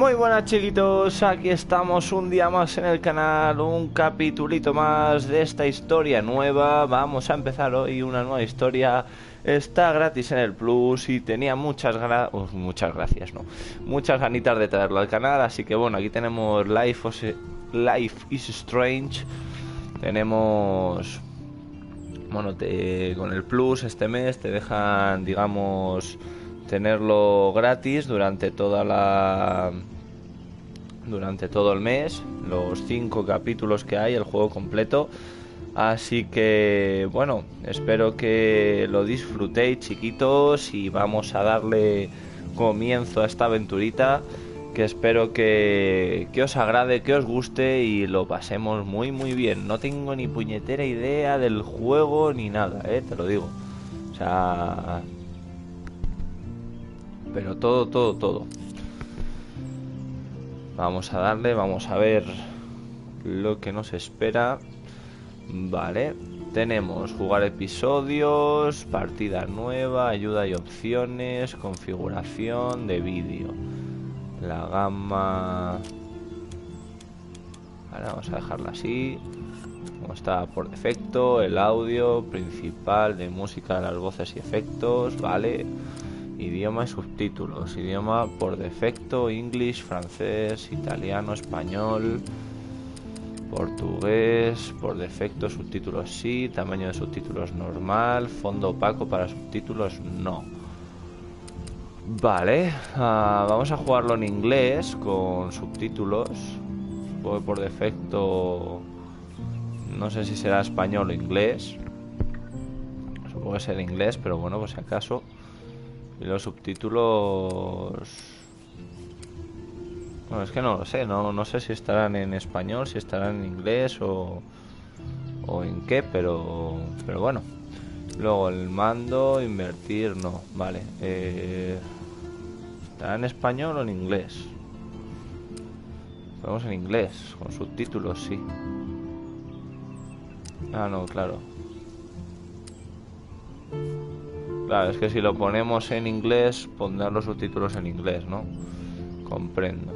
Muy buenas chiquitos, aquí estamos un día más en el canal, un capitulito más de esta historia nueva. Vamos a empezar hoy una nueva historia, está gratis en el Plus y tenía muchas gracias, no, muchas ganitas de traerlo al canal. Así que bueno, aquí tenemos Life is Strange. Tenemos, bueno, con el Plus este mes te dejan, digamos, tenerlo gratis durante todo el mes, los 5 capítulos que hay, el juego completo. Así que bueno, espero que lo disfrutéis chiquitos y vamos a darle comienzo a esta aventurita, que espero que os agrade, que os guste y lo pasemos muy muy bien. No tengo ni puñetera idea del juego ni nada, te lo digo. O sea, pero todo. Vamos a darle, vamos a ver lo que nos espera. Vale, tenemos jugar episodios, partida nueva, ayuda y opciones, configuración de vídeo. La gama... Vale, vamos a dejarla así, como está por defecto. El audio principal de música, las voces y efectos, vale. Idioma y subtítulos. Idioma por defecto: English, francés, italiano, español, portugués. Por defecto subtítulos sí. Tamaño de subtítulos normal. Fondo opaco para subtítulos no. Vale, vamos a jugarlo en inglés con subtítulos. Supongo que por defecto, no sé si será español o inglés. Supongo que será inglés, pero bueno, por si acaso. Y los subtítulos... Bueno, es que no lo sé, no sé si estarán en español, si estarán en inglés o en qué, pero bueno. Luego el mando, invertir, no, vale. ¿Estará en español o en inglés? Ponemos en inglés, con subtítulos, sí. Ah, no, claro. Claro, es que si lo ponemos en inglés, pondrán los subtítulos en inglés, ¿no? Comprendo.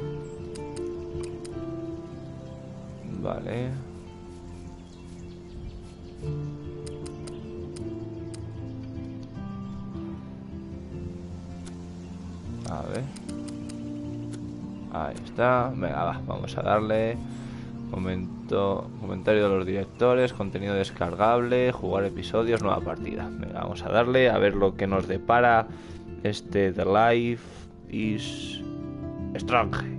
Vale. A ver. Ahí está. Venga, va, vamos a darle. Comentario de los directores, contenido descargable, jugar episodios, nueva partida. Venga, vamos a darle a ver lo que nos depara este The Life is Strange.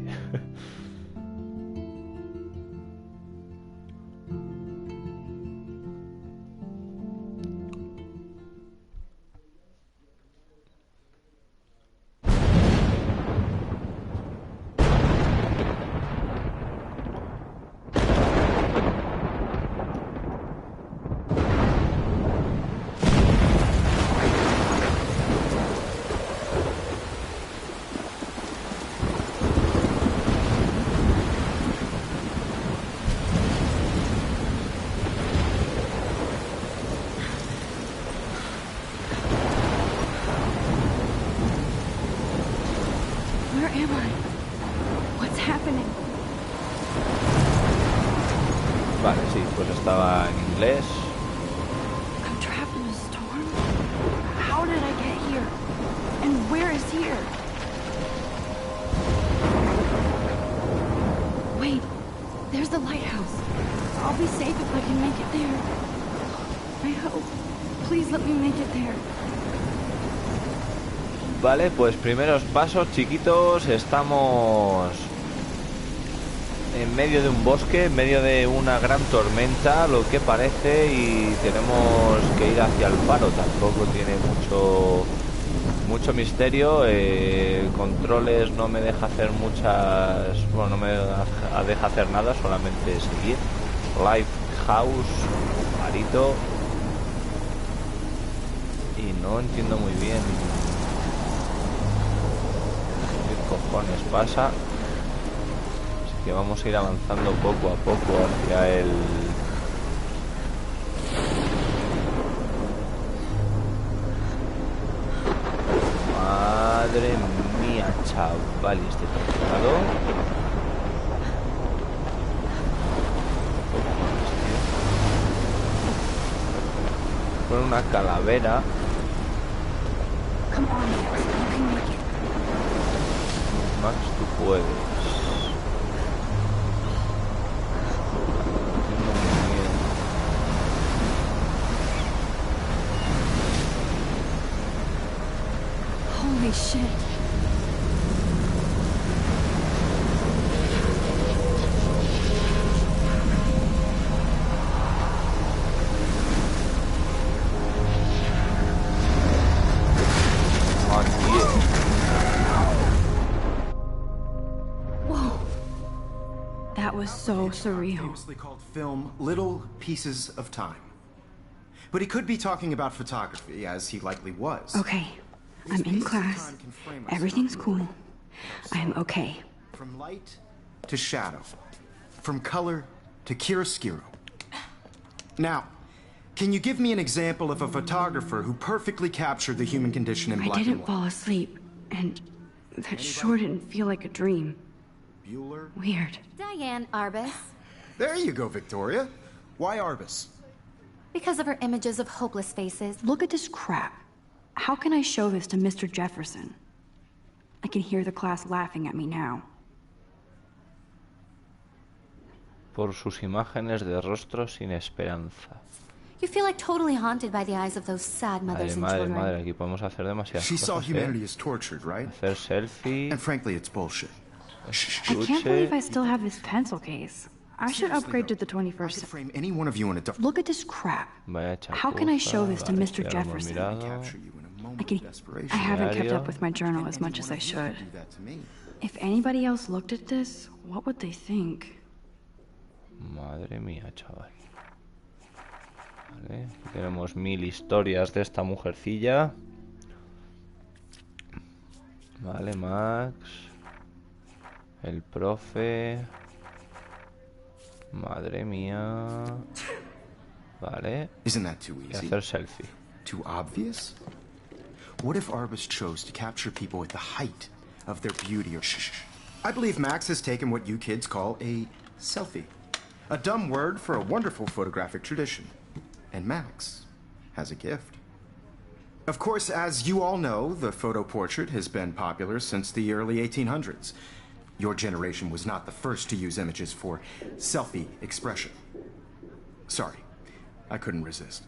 Vale, sí, pues estaba en inglés. I'm trapped in a storm? How did I get here? And where is here? Wait, there's the lighthouse. I'll be safe if I can make it there. I hope. Please let me make it there. Vale, pues primeros pasos chiquitos. Estamos en medio de un bosque, en medio de una gran tormenta, lo que parece, y tenemos que ir hacia el faro. Tampoco tiene mucho misterio. Controles no me deja hacer muchas... Bueno, no me deja hacer nada, solamente seguir. Lighthouse, farito. Y no entiendo muy bien qué cojones pasa. Que vamos a ir avanzando poco a poco hacia el... Madre mía. mía, chaval, y este teclado. Con una calavera. Come on, Max. You can make it. Max, tú puedes. Holy shit. Whoa. That was so surreal. Famously called film Little Pieces of Time. But he could be talking about photography, as he likely was. Okay. I'm in class. Everything's cool. I am okay. From light to shadow. From color to chiaroscuro. Now, can you give me an example of a photographer who perfectly captured the human condition in I black and didn't white? fall asleep, and that sure didn't feel like a dream. Bueller? Weird. Diane Arbus. There you go, Victoria. Why Arbus? Because of her images of hopeless faces. Look at this crap. How can I show this to Mr. Jefferson? I can hear the class laughing at me now. Por sus imágenes de rostros sin esperanza. You feel like totally haunted by the eyes of those sad mothers Madre, and madre, madre, children. aquí podemos hacer demasiadas She saw cosas, humanity as tortured, right? Hacer selfie. And frankly, it's bullshit. I can't believe I still have this pencil case. I should Seriously, upgrade to though, the I could 21st. frame any one of you in a dark. Look at this crap. Vaya How can I show this to chapuza, Mr. vale, ya lo hemos Jefferson? mirado. Capture you in a moment I can. of desperation. I haven't kept Diario. up with my journal as much as I should. Do that to me. If anybody else looked at this, what would they think? Madre mía, chaval. Vale, aquí tenemos 1000 historias de esta mujercilla. Vale, Max. El profe. Madre mía. Vale. Isn't that too Y easy? hacer selfie. Too obvious? What if Arbus chose to capture people at the height of their beauty or shh? I believe Max has taken what you kids call a selfie. A dumb word for a wonderful photographic tradition. And Max has a gift. Of course, as you all know, the photo portrait has been popular since the early 1800s. Your generation was not the first to use images for selfie expression. Sorry, I couldn't resist.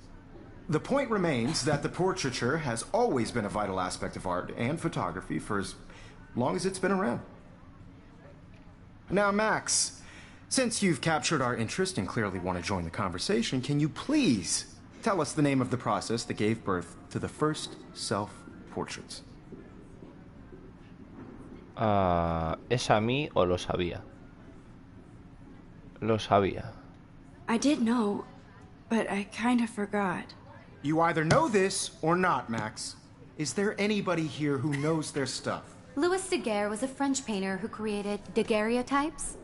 The point remains that the portraiture has always been a vital aspect of art and photography for as long as it's been around. Now, Max, since you've captured our interest and clearly want to join the conversation, can you please tell us the name of the process that gave birth to the first self-portraits? ¿Es a mí o lo sabía? Lo sabía. I did know, but I kind of forgot. You either know this or not, Max. Is there anybody here who knows their stuff? Louis Daguerre was a French painter who created daguerreotypes,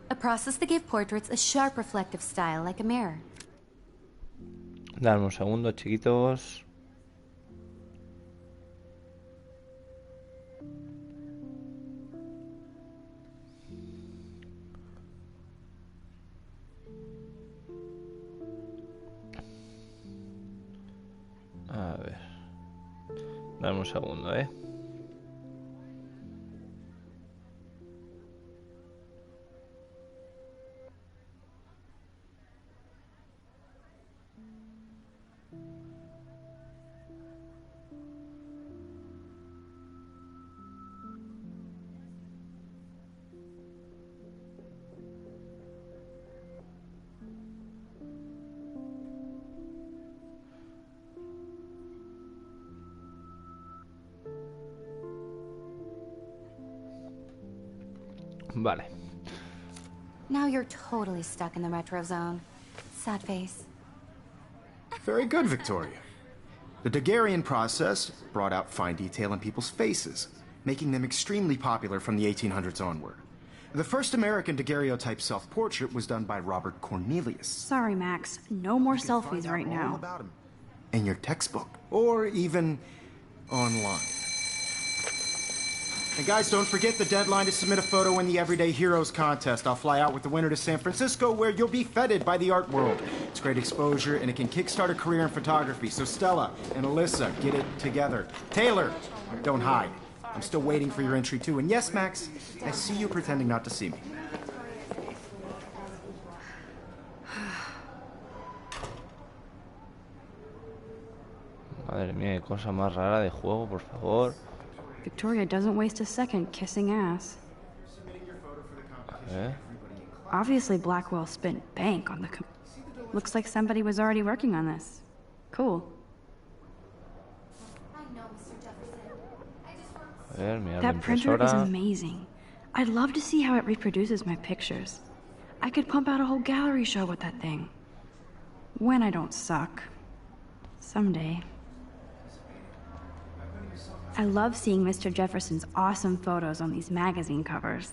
a process that gave portraits a sharp reflective style like a mirror. Dame un segundo, chiquitos. A ver. Dame un segundo, ¿eh? Vale. Now you're totally stuck in the retro zone. Sad face. Very good, Victoria. The Daguerrean process brought out fine detail in people's faces, making them extremely popular from the 1800s onward. The first American daguerreotype self-portrait was done by Robert Cornelius. Sorry, Max. No more You can find selfies out right all now. about him in your textbook, or even online. And guys, don't forget the deadline to submit a photo in the Everyday Heroes contest. I'll fly out with the winner to San Francisco, where you'll be feted by the art world. It's great exposure, and it can kickstart a career in photography. So Stella and Alyssa, get it together. Taylor, don't hide. I'm still waiting for your entry, too. And yes, Max, I see you pretending not to see me. Madre mía, qué cosa más rara de juego, por favor. Victoria doesn't waste a second kissing ass. Obviously, Blackwell spent bank on the... Looks like somebody was already working on this. Cool. A ver, mira la That printer is impresora. amazing. I'd love to see how it reproduces my pictures. I could pump out a whole gallery show with that thing. When I don't suck. Someday. I love seeing Mr. Jefferson's awesome photos on these magazine covers.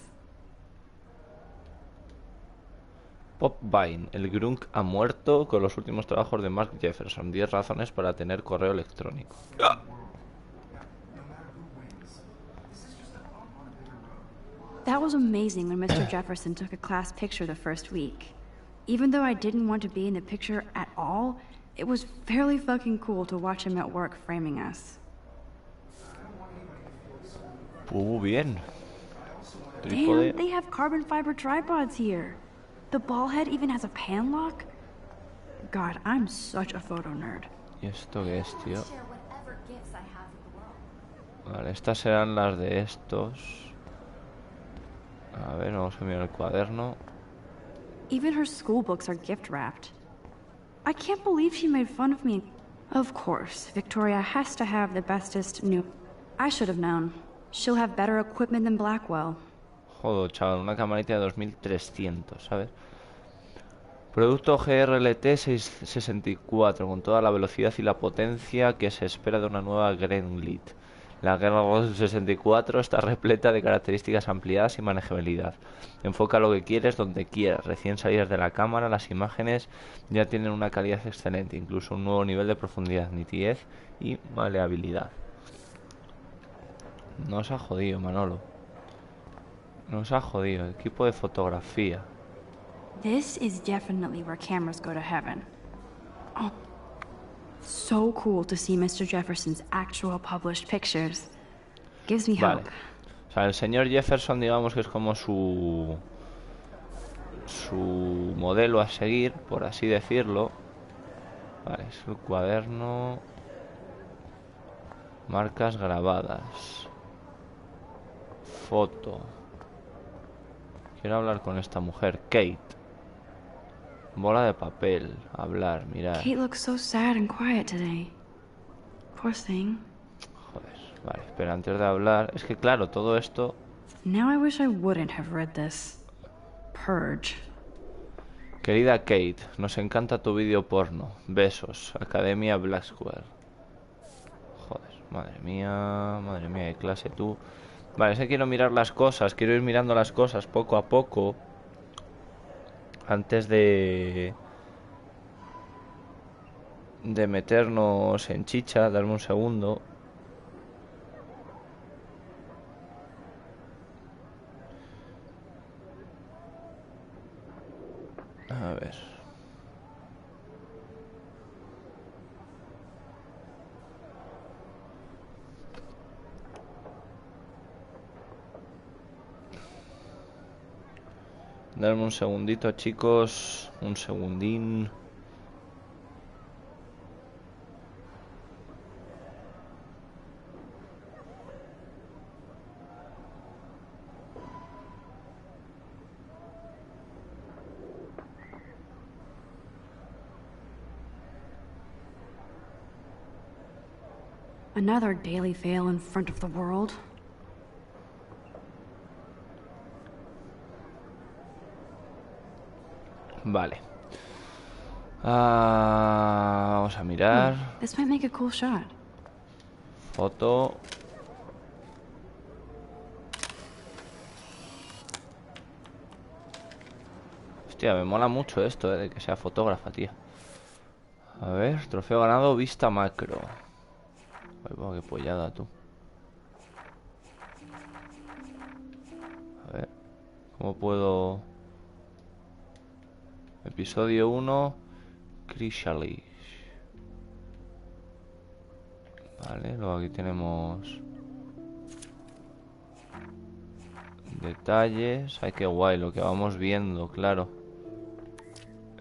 Pop Vine, el Grunk ha muerto con los últimos trabajos de Mark Jefferson. 10 razones para tener correo electrónico. That was amazing when Mr. Jefferson took a class picture the first week. Even though I didn't want to be in the picture at all, it was fairly fucking cool to watch him at work framing us. Bien. Trípode. Damn, they have carbon fiber tripods here. The ball head even has a pan lock. God, I'm such a photo nerd. ¿Y esto qué es, tío? Vale, estas serán las de estos. A ver, vamos a mirar el cuaderno. Even her school books are gift wrapped. I can't believe she made fun of me. Of course, Victoria has to have the bestest new... I should have known. She'll have better equipment than Blackwell. Joder, chaval, una camarita de 2300, ¿sabes? Producto GRLT 664, con toda la velocidad y la potencia que se espera de una nueva Greenlit. La GRLT 64 está repleta de características ampliadas y manejabilidad. Enfoca lo que quieres donde quieras. Recién salidas de la cámara, las imágenes ya tienen una calidad excelente, incluso un nuevo nivel de profundidad, nitidez y maleabilidad. Nos ha jodido, Manolo. Nos ha jodido. Equipo de fotografía. This is definitely where cameras go to heaven. Oh, so cool to see Mr. Jefferson's actual published pictures. Gives me Vale. hope. O sea, el señor Jefferson, digamos que es como su modelo a seguir, por así decirlo. Vale, es el cuaderno. Marcas grabadas. Foto. Quiero hablar con esta mujer, Kate. Bola de papel, hablar, mirar. Kate looks so sad and quiet today. Poor thing. Joder, vale, espera, antes de hablar. Es que claro, todo esto. Now I wish I wouldn't have read this. Purge. Querida Kate, nos encanta tu vídeo porno. Besos, Academia Blackwell. Joder, madre mía, de clase tú. Vale, es que quiero mirar las cosas, quiero ir mirando las cosas poco a poco. Antes de meternos en chicha, darme un segundo. A ver. Darme un segundito, chicos. Un segundín. Another daily fail in front of the world. Vale. Vamos a mirar. This might make a cool shot. Foto. Hostia, me mola mucho esto, de que sea fotógrafa, tía. A ver, trofeo ganado, vista macro. Ay, qué pollada, tú. ¿Cómo puedo...? Episodio 1. Chrysalis. Vale, luego aquí tenemos... detalles. Ay, qué guay lo que vamos viendo, claro.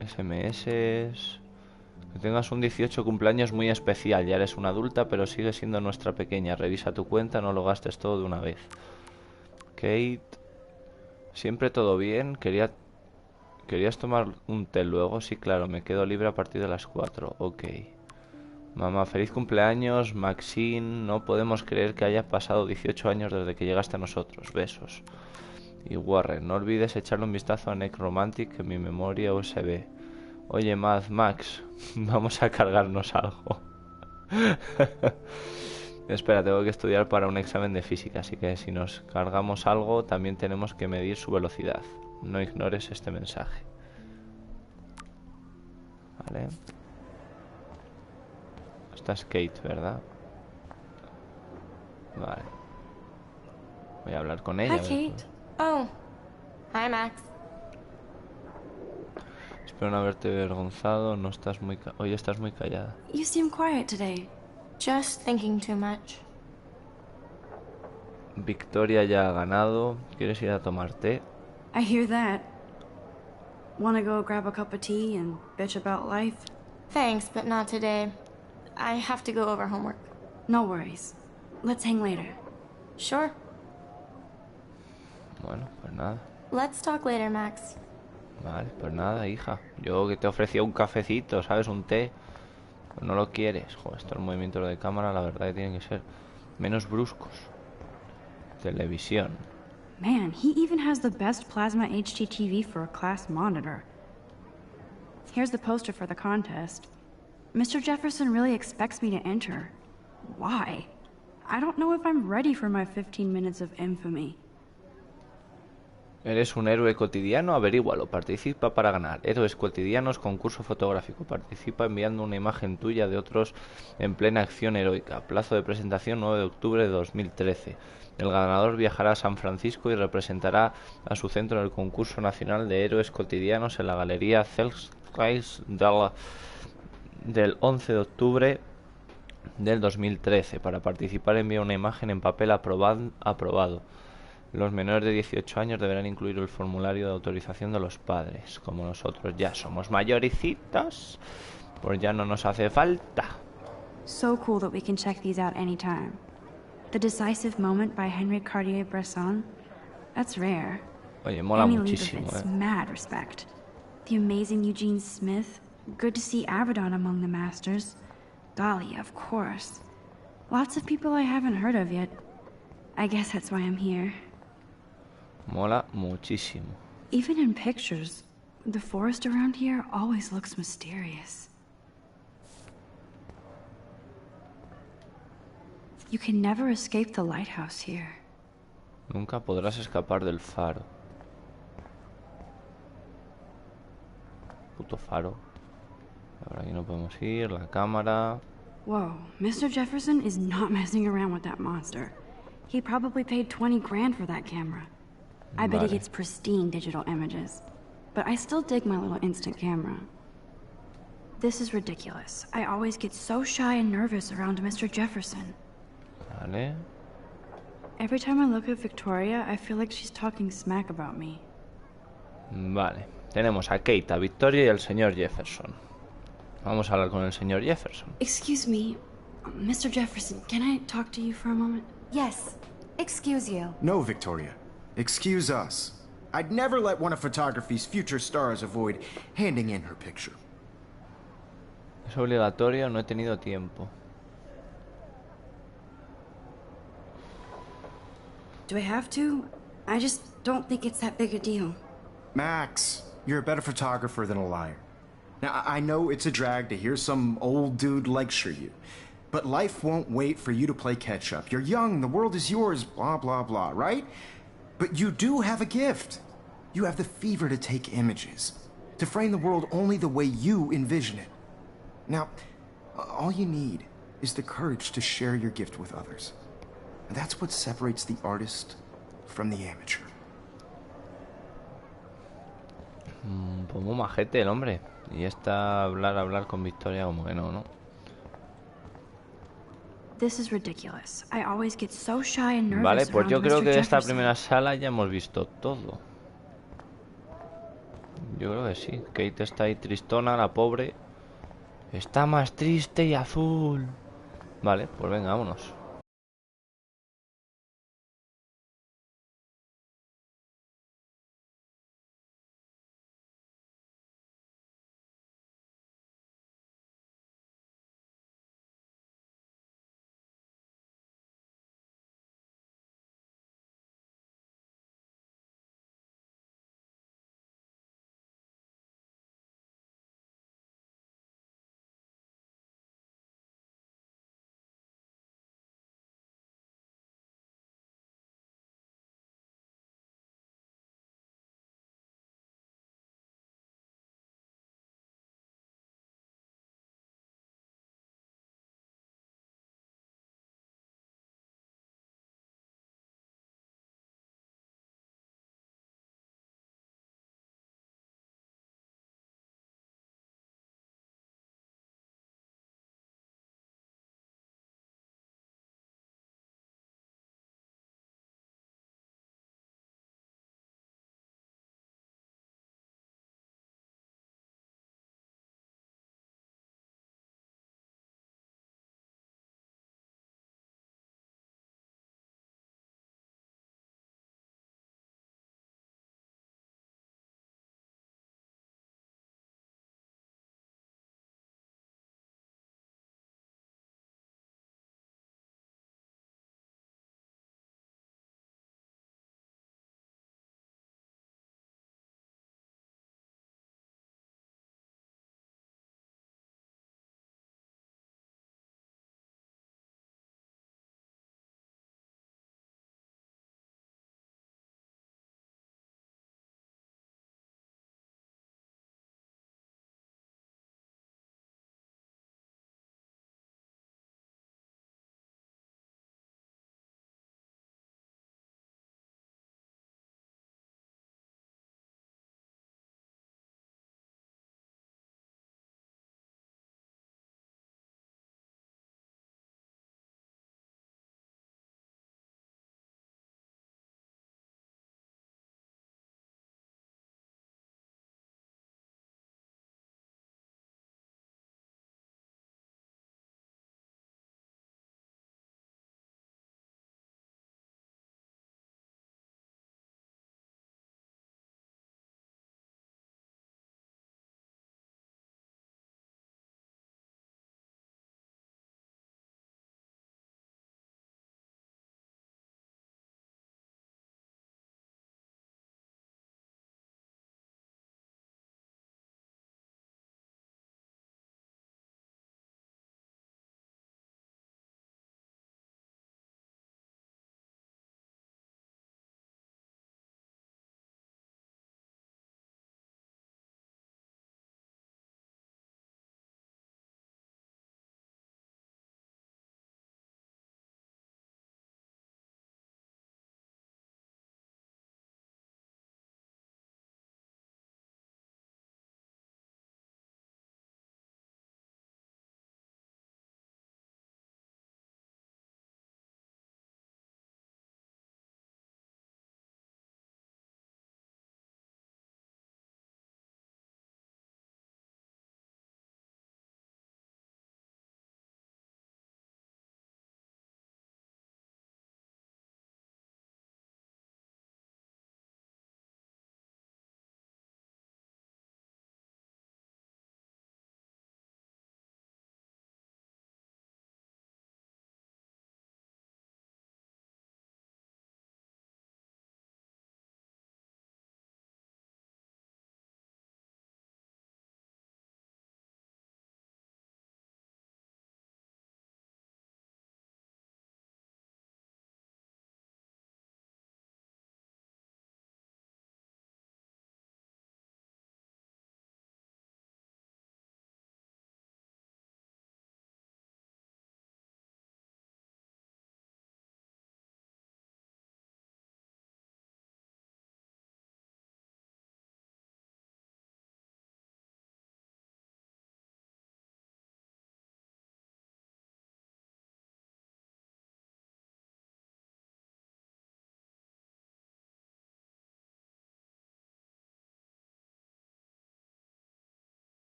SMS. Que tengas un 18 cumpleaños muy especial. Ya eres una adulta, pero sigue siendo nuestra pequeña. Revisa tu cuenta, no lo gastes todo de una vez. Kate. Siempre todo bien. ¿Querías tomar un té luego? Sí, claro, me quedo libre a partir de las 4. Ok. Mamá, feliz cumpleaños, Maxine. No podemos creer que haya pasado 18 años desde que llegaste a nosotros. Besos. Y Warren, no olvides echarle un vistazo a Necromantic en mi memoria USB. Oye, Max, vamos a cargarnos algo. Espera, tengo que estudiar para un examen de física, así que si nos cargamos algo, también tenemos que medir su velocidad. No ignores este mensaje. Vale. Esta es Kate, ¿verdad? Vale. Voy a hablar con ella. Hi, Kate. Oh. Hi, Max. Espero no haberte avergonzado. No estás muy... Hoy estás muy callada. You seem quiet today. Just thinking too much. Victoria ya ha ganado. ¿Quieres ir a tomar té? I hear that. Wanna go grab a cup of tea and bitch about life? Thanks, but not today. I have to go over homework. No worries. Let's hang later. Sure. Bueno, pues nada. Let's talk later, Max. Vale, pues nada, hija. Yo que te ofrecía un cafecito, ¿sabes? Un té. Pues no lo quieres. Joder, estos movimientos de cámara, la verdad que tienen que ser menos bruscos. Televisión. Man, he even has the best plasma HDTV for a class monitor. Here's the poster for the contest. Mr. Jefferson really expects me to enter. Why? I don't know if I'm ready for my 15 minutes of infamy. ¿Eres un héroe cotidiano? Averígualo. Participa para ganar. Héroes cotidianos, concurso fotográfico. Participa enviando una imagen tuya de otros en plena acción heroica. Plazo de presentación 9 de octubre de 2013. El ganador viajará a San Francisco y representará a su centro en el concurso nacional de héroes cotidianos en la galería Celskies del 11 de octubre del 2013. Para participar envía una imagen en papel aprobado. Los menores de 18 años deberán incluir el formulario de autorización de los padres. Como nosotros ya somos mayorcitos, pues ya no nos hace falta. So cool that we can check these out anytime. The Decisive Moment by Henry Cartier-Bresson. That's rare. Oye, mola Annie muchísimo, Leibovitz, mad respect. The amazing Eugene Smith. Good to see Abaddon among the masters. Dahlia, of course. Lots of people I haven't heard of yet. I guess that's why I'm here. Mola muchísimo. Even in pictures, the forest around here always looks mysterious. You can never escape the lighthouse here. Nunca podrás escapar del faro. Puto faro. Ahora aquí no podemos ir, la cámara. Whoa, Mr. Jefferson is not messing around with that monster. He probably paid 20 grand for that camera. I bet he Vale. gets pristine digital images. But I still dig my little instant camera. This is ridiculous. I always get so shy and nervous around Mr. Jefferson. Vale. Every time I look at Victoria, I feel like she's talking smack about me. Vale. Tenemos a Kate, a Victoria y al señor Jefferson. Vamos a hablar con el señor Jefferson. Excuse me, Mr. Jefferson, can I talk to you for a moment? Yes. Excuse you. No, Victoria. Excuse us. I'd never let one of photography's future stars avoid handing in her picture. Es obligatorio, no he tenido tiempo. Do I have to? I just don't think it's that big a deal. Max, you're a better photographer than a liar. Now, I know it's a drag to hear some old dude lecture you, but life won't wait for you to play catch-up. You're young, the world is yours, blah, blah, blah, right? But you do have a gift. You have the fever to take images, to frame the world only the way you envision it. Now, all you need is the courage to share your gift with others. And that's what separates the artist from the amateur. Pues muy majete el hombre. Y esta hablar con Victoria como que no, ¿no? This is ridiculous. I always get so shy and nervous Vale, pues around yo creo Mr. que de esta Jefferson. primera sala ya hemos visto todo. Yo creo que sí. Kate está ahí tristona, la pobre. Está más triste y azul. Vale, pues venga, vámonos.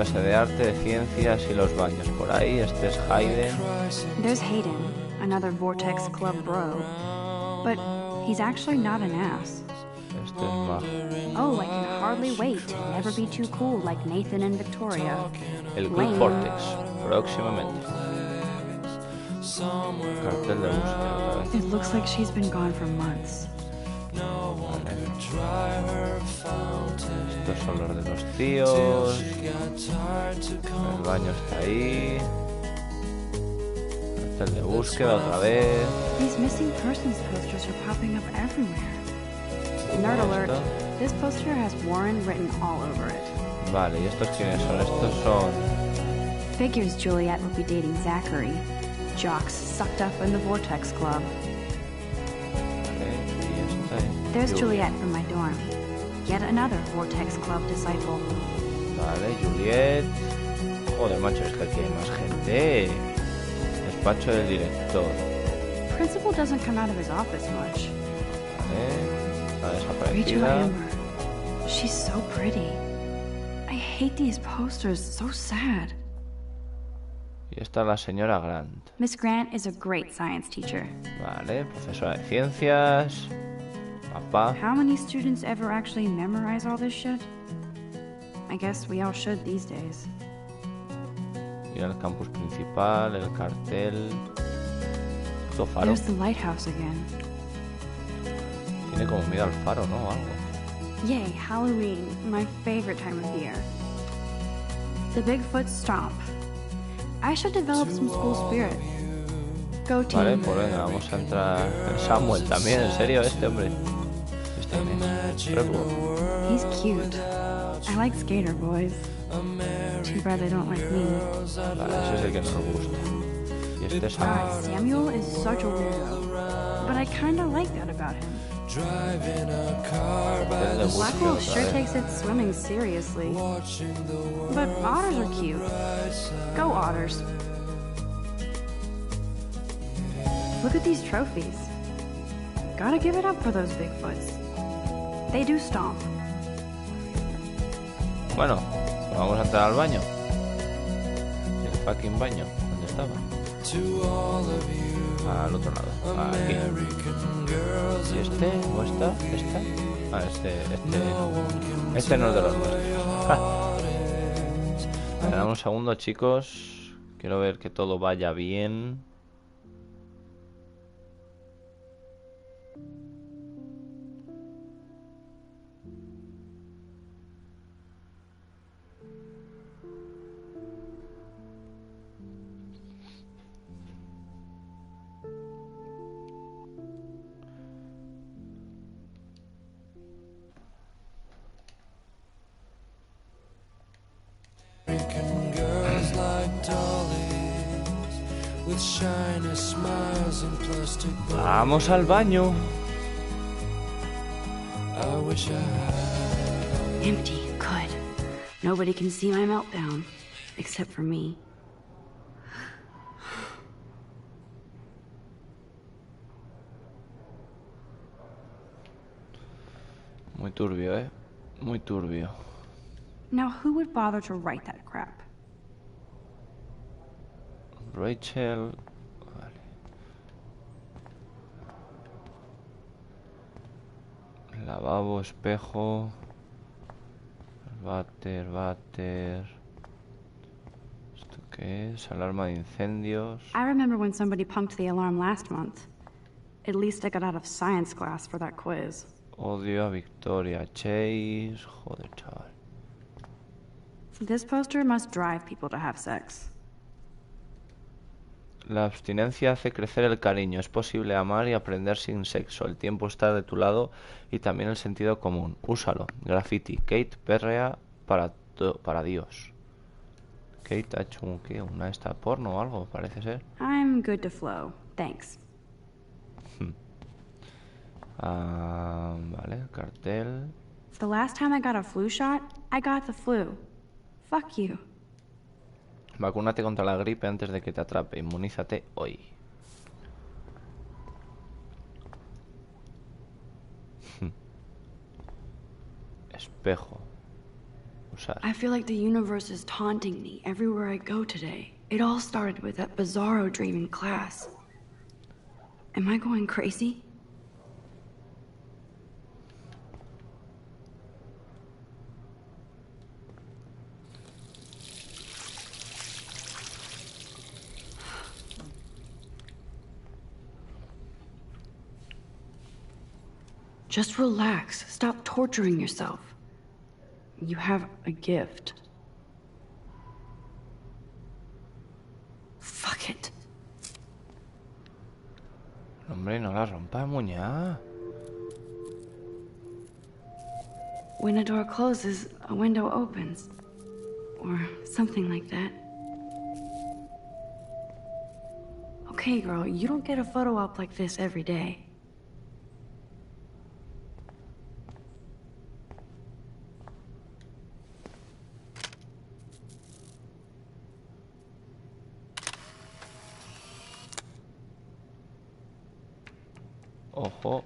clase de arte, de ciencias y los baños. Por ahí, este es Hayden. There's Hayden, another Vortex Club bro. But he's actually not an ass. Este es Mag. Oh, I can hardly wait to never be too cool like Nathan and Victoria. El Club Vortex, próximamente. Cartel de búsqueda otra vez. It looks like she's been gone for months. Estos son los de los tíos. El baño está ahí. Cartel de búsqueda otra vez. These missing persons posters are popping up everywhere. Nerd alert. This poster has Warren written all over it. Vale, ¿y estos quiénes son? Estos son... Figures Juliet would be dating Zachary. Jocks sucked up in the Vortex Club. Vale, y esta es There's Juliet from my dorm. Yet another Vortex Club disciple. Vale, Juliet. Joder, macho, es que aquí hay más gente. Despacho del director. Principal doesn't come out of his office much. Vale, está Rachel desaparecida. Amber. She's so pretty. I hate these posters. So sad. Y esta es la señora Grant. Miss Grant is a great science teacher. Vale, profesora de ciencias. Papá. How many students ever actually memorize all this shit? I guess we all should these days. Ir al campus principal, el cartel. Puto faro. There's the lighthouse again. Tiene como miedo al faro, ¿no? O algo. Yay, Halloween, my favorite time of year. The Bigfoot Stomp. I should develop some school spirit. Go team. Vale, pues venga, vamos a entrar. El Samuel también, en serio, este hombre. Este es Redwood. He's cute. I like skater boys. Too bad they don't like me. Vale, ese es el que nos gusta. Y este es God, Samuel. Samuel is such a weirdo. But I kinda like that about him. Cartel de búsqueda Blackwolf otra sure vez. takes its swimming seriously. But otters are cute. Go otters. Look at these trophies. Gotta give it up for those Bigfoots. They do stomp. Bueno, pues vamos a entrar al baño. El fucking baño. ¿Dónde estaba? Al otro lado. Aquí. ¿Y este? ¿O esta? ¿Esta? Ah, este no es de los nuestros. Ja. Dame un segundo, chicos. Quiero ver que todo vaya bien. Vamos al baño. Empty. Good. Nobody can see my meltdown. Except for me. Muy turbio, ¿eh? Muy turbio. Now who would bother to write that crap? Rachel. Vale. Lavabo, espejo. Váter. ¿Esto qué es? Alarma de incendios. I remember when somebody punked the alarm last month. At least I got out of science class for that quiz. Odio a Victoria Chase. Joder, chaval. This poster must drive people to have sex. La abstinencia hace crecer el cariño. Es posible amar y aprender sin sexo. El tiempo está de tu lado y también el sentido común. Úsalo. Graffiti. Kate perrea para Dios. Kate ha hecho ¿qué? Una esta porno o algo, parece ser. I'm good to flow. Thanks. Vale, cartel. The last time I got a flu shot, I got the flu. Fuck you. Vacúnate contra la gripe antes de que te atrape. Inmunízate hoy. Espejo. usar. I feel like the universe is taunting me everywhere I go today. It all started with that bizarro dream in class. Am I going crazy? Just relax. Stop torturing yourself. You have a gift. Fuck it. Hombre, no la rompa, muña. When a door closes, a window opens. Or something like that. Okay, girl, you don't get a photo op like this every day. Ojo.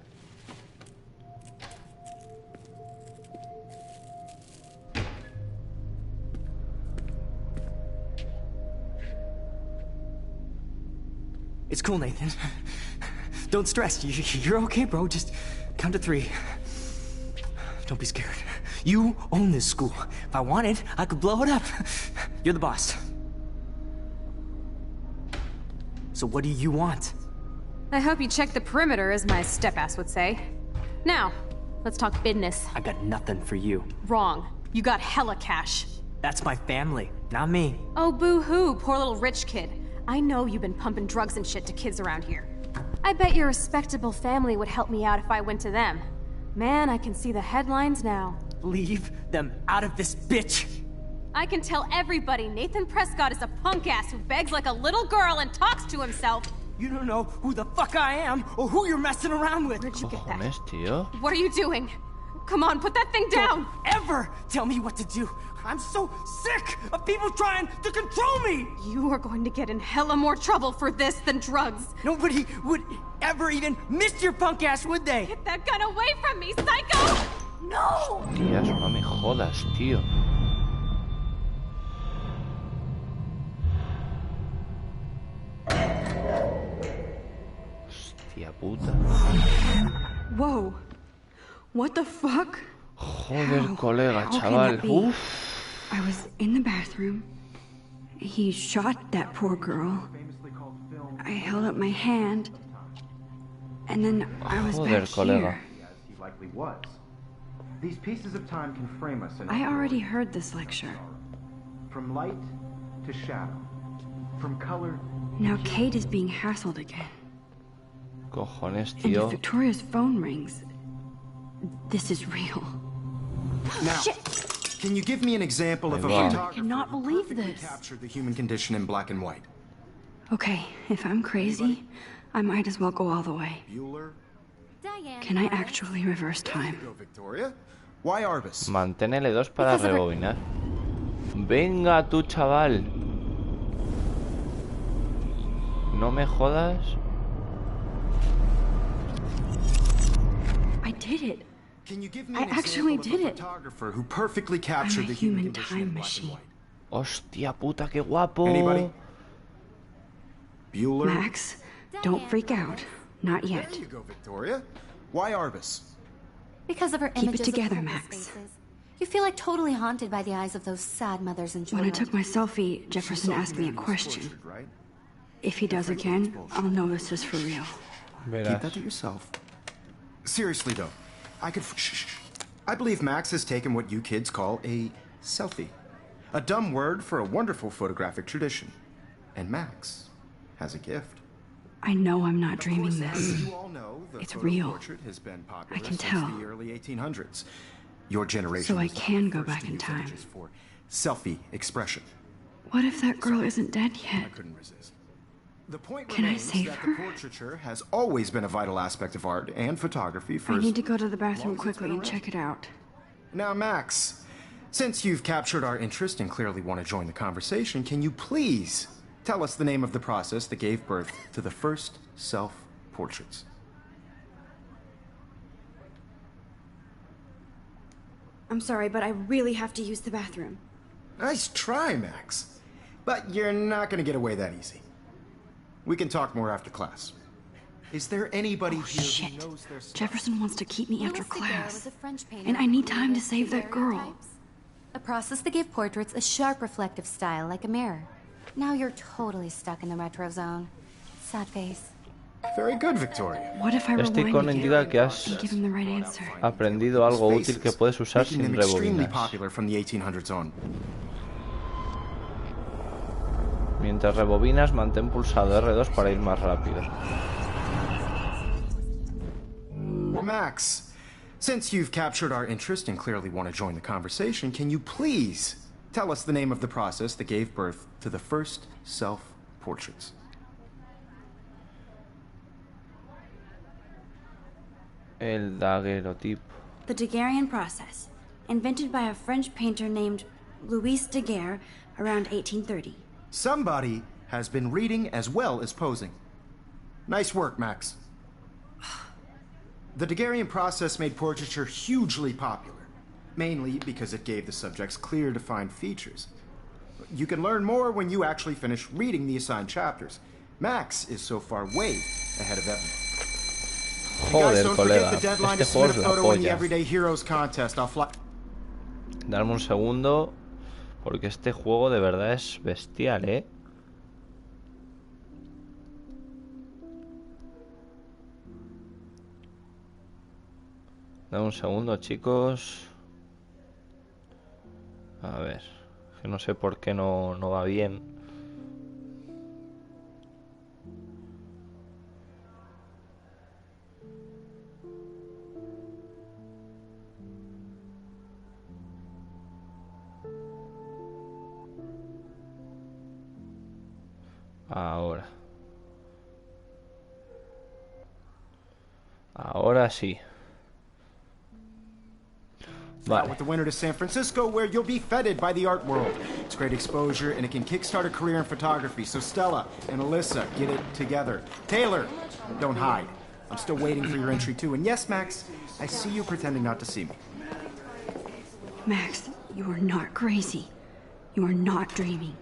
It's cool, Nathan. Don't stress. You're okay, bro. Just count to 3. Don't be scared. You own this school. If I wanted, I could blow it up. You're the boss. So what do you want? I hope you check the perimeter, as my step-ass would say. Now, let's talk business. I got nothing for you. Wrong. You got hella cash. That's my family, not me. Oh, boo-hoo, poor little rich kid. I know you've been pumping drugs and shit to kids around here. I bet your respectable family would help me out if I went to them. Man, I can see the headlines now. Leave them out of this, bitch! I can tell everybody Nathan Prescott is a punk-ass who begs like a little girl and talks to himself. You don't know who the fuck I am or who you're messing around with. Where'd you get that? Cojones, tío. What are you doing? Come on, put that thing down! Don't ever tell me what to do. I'm so sick of people trying to control me! You are going to get in hella more trouble for this than drugs. Nobody would ever even miss your punk ass, would they? Get that gun away from me, psycho! No! Tías, no me jodas, tío. Hostia puta. Whoa. What the fuck? Joder, How? colega, How can chaval. that be? Uf. I was in the bathroom. He shot that poor girl. I held up my hand. And then I was Joder, back colega. here. As he likely was. These pieces of time can frame us in I our already world. heard this lecture. From light to shadow. From color. Now Kate is being hassled again. Cojones, And if tío. Victoria's phone rings, this is real. Now, can you give me an example of a Ahí va. photographer I cannot who believe perfectly this. captured the human condition in black and white? Okay, if I'm crazy, I might as well go all the way. Bueller? Diane. Can I actually reverse time? Go, Victoria. Why Arbus? Mantén L2 para Because of her- rebobinar. Venga tú, chaval. No me jodas. I did it. Can you give me I an actually example of did a it. photographer who perfectly I'm captured a the human human condition in time black machine. and white? Hostia puta, qué guapo. Anybody? Bueller? Max, don't freak out. Not yet. There you go, Victoria. Why Arbus? Because of her Keep it images together, of homeless Max. faces. You feel like totally haunted by the eyes of those sad mothers and When I children. took my selfie, Jefferson asked me a question. Tortured, right? If he does again, I'll know this is for real. Keep Verás. that to yourself. Seriously, though, I could. Shh. I believe Max has taken what you kids call a selfie. A dumb word for a wonderful photographic tradition. And Max has a gift. I know I'm not dreaming Of course, as this. you all know, the It's photo real. portrait has been popular I can since tell. the early 1800s. Your generation So I was the can go first back to in use time. images for selfie expression. What if that girl isn't dead I yet? couldn't resist. The point Can I remains save that her? the portraiture has always been a vital aspect of art and photography for I as need to go to the bathroom long as it's quickly been and around. check it out. Now, Max, since you've captured our interest and clearly want to join the conversation, can you please tell us the name of the process that gave birth to the first self-portraits? I'm sorry, but I really have to use the bathroom. Nice try, Max. But you're not gonna get away that easy. We can talk more after class. Is there anybody here Shit. who knows their stuff? Jefferson wants to keep me after Louis Daguerre class. was a French painter And I need who time to created save that girl. daguerreotypes, a process that gave portraits a sharp reflective style like a mirror. Now you're totally stuck in the retro zone. Sad face. Very good, Victoria. What if I Este rewind icono again indica que has and give him the right answer? aprendido algo útil que puedes usar Making sin them extremely rebobinas. popular from the 1800s on. Mientras rebobinas, mantén pulsado R2 para ir más rápido. Max, since you've captured our interest and clearly want to join the conversation, can you please tell us the name of the process that gave birth to the first self-portraits? El daguerrotipo. The Daguerrean process, invented by a French painter named Louis Daguerre around 1830. Somebody has been reading as well as posing. Nice work, Max. The Daguerrean process made portraiture hugely popular, mainly because it gave the subjects clear, defined features. You can learn more when you actually finish reading the assigned chapters. Max is so far way ahead of Evan. Joder, Don't forget colega, the deadline to este juego submit es a la photo in the polla. Everyday Heroes contest. I'll fly. Dame un segundo, porque este juego de verdad es bestial, ¿eh? Dame un segundo, chicos. A ver, que no sé por qué no va bien. Ahora. Ahora sí. Out Vale. with the winter to San Francisco, where you'll be feted by the art world. It's great exposure, and it can kickstart a career in photography. So Stella and Alyssa, get it together. Taylor, don't hide. I'm still waiting for your entry too. And yes, Max, I see you pretending not to see me. Max, you are not crazy. You are not dreaming.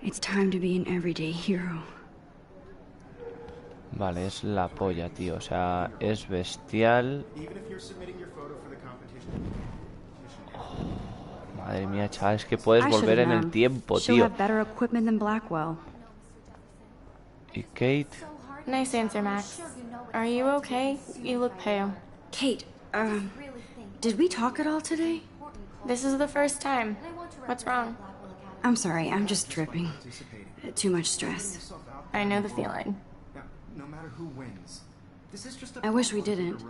It's time to be an everyday hero. Vale, es la polla, tío. O sea, es bestial. Even if you're submitting your photo for the competition. Madre mía, chaval, es que puedes I should volver have en el known. tiempo, She'll tío. have better equipment than Blackwell. Y Kate. Nice answer, Max. Are you okay? You look pale. Kate, did we talk at all today? This is the first time. What's wrong? I'm sorry, I'm just tripping. Too much stress. I know the feeling. Now, no matter who wins, this is just a I wish we didn't.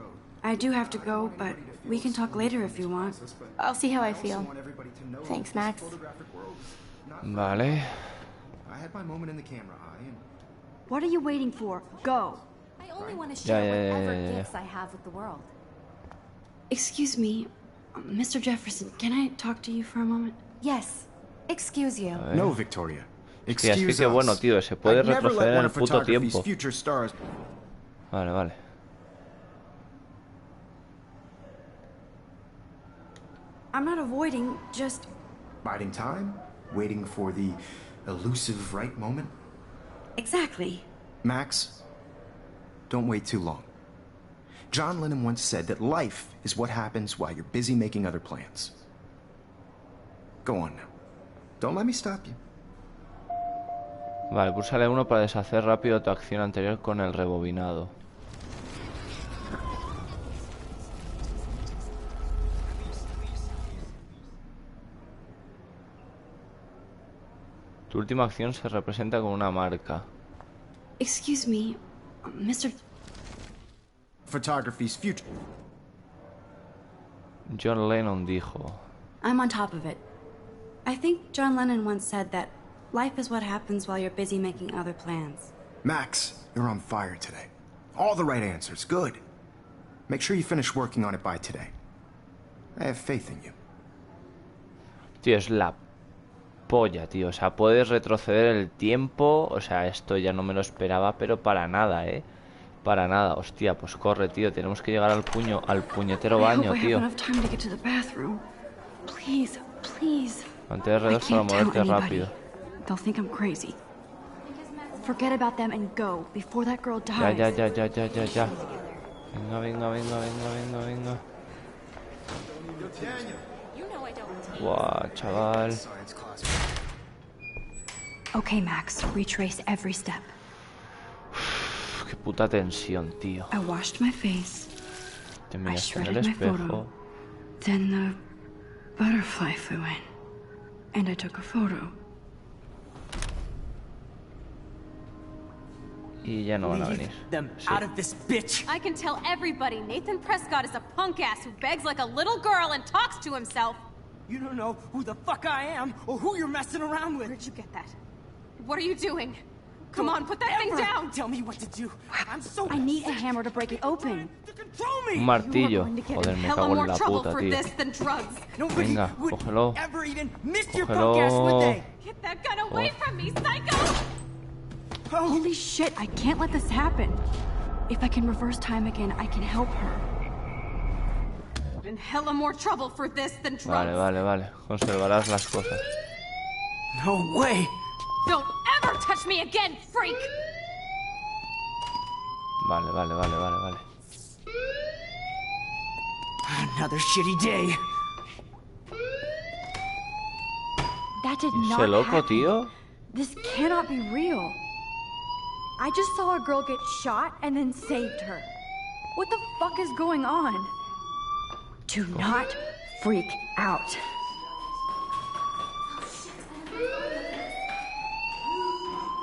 I do have to go, but we can talk later if you want. I'll see how I feel. want everybody to know Thanks, this Max. photographic world is not. Vale. I had my moment in the camera eye, and What are you waiting for? Go! I only want to Yeah, share yeah, yeah, whatever yeah, yeah. gifts I have with the world. Excuse me, Mr. Jefferson, can I talk to you for a moment? Yes. Excuse you. no, Victoria. Hostia, es que Excuse qué bueno, us. tío. Se puede I'd never let retroceder en one el of puto photography's tiempo. future stars. Vale, vale. I'm not avoiding, just... Biding time, waiting for the elusive right moment. Exactly. Max, don't wait too long. John Lennon once said that life is what happens while you're busy making other plans. Go on now. Don't let me stop you. Vale, pulsale 1 para deshacer rápido tu acción anterior con el rebobinado. Tu última acción se representa con una marca. Excuse me, Mr. Photography's future. John Lennon dijo... I'm on top of it. I think John Lennon once said that life is what happens while you're busy making other plans. Max, you're on fire today. All the right answers. Good. Make sure you finish working on it by today. I have faith in you. Tío, es la polla, tío. O sea, puedes retroceder el tiempo. O sea, esto ya no me lo esperaba, pero para nada, ¿eh? Para nada, hostia, pues corre, tío. Tenemos que llegar al puñetero baño, tío. Mantén R2 para moverte rápido. Forget about them and go before that girl dies. Ya. Venga. Buah, chaval. Okay, Max, retrace every step. Qué puta tensión, tío. I washed my face. Te I miras en el shredded my espejo. photo. Then the butterfly flew in. And I took a photo. Y ya no van a venir. Them out of this bitch. I can tell everybody Nathan Prescott is a punk ass who begs like a little girl and talks to himself. You don't know who the fuck I am or who you're messing around with. Where'd you get that? What are you doing? Come on, put that thing down! Tell me what to do. I'm so I need a hammer to break it open. to control me. Un martillo. You are going to get Joder, in me hella cago more en la trouble puta, for tío. this than drugs. Nobody Venga, would cógelo. ever even miss your Cógelo. punk ass, would they? Get that gun away from me, psycho! Holy shit, I can't let this happen. If I can reverse time again, I can help her. In hella more trouble for this than drugs. Vale. Conservarás las cosas. No way. Don't ever touch me again, freak! Vale. Another shitty day. That did ¿Ese not loco, happen. tío? This cannot be real. I just saw a girl get shot and then saved her. What the fuck is going on? Do not freak out.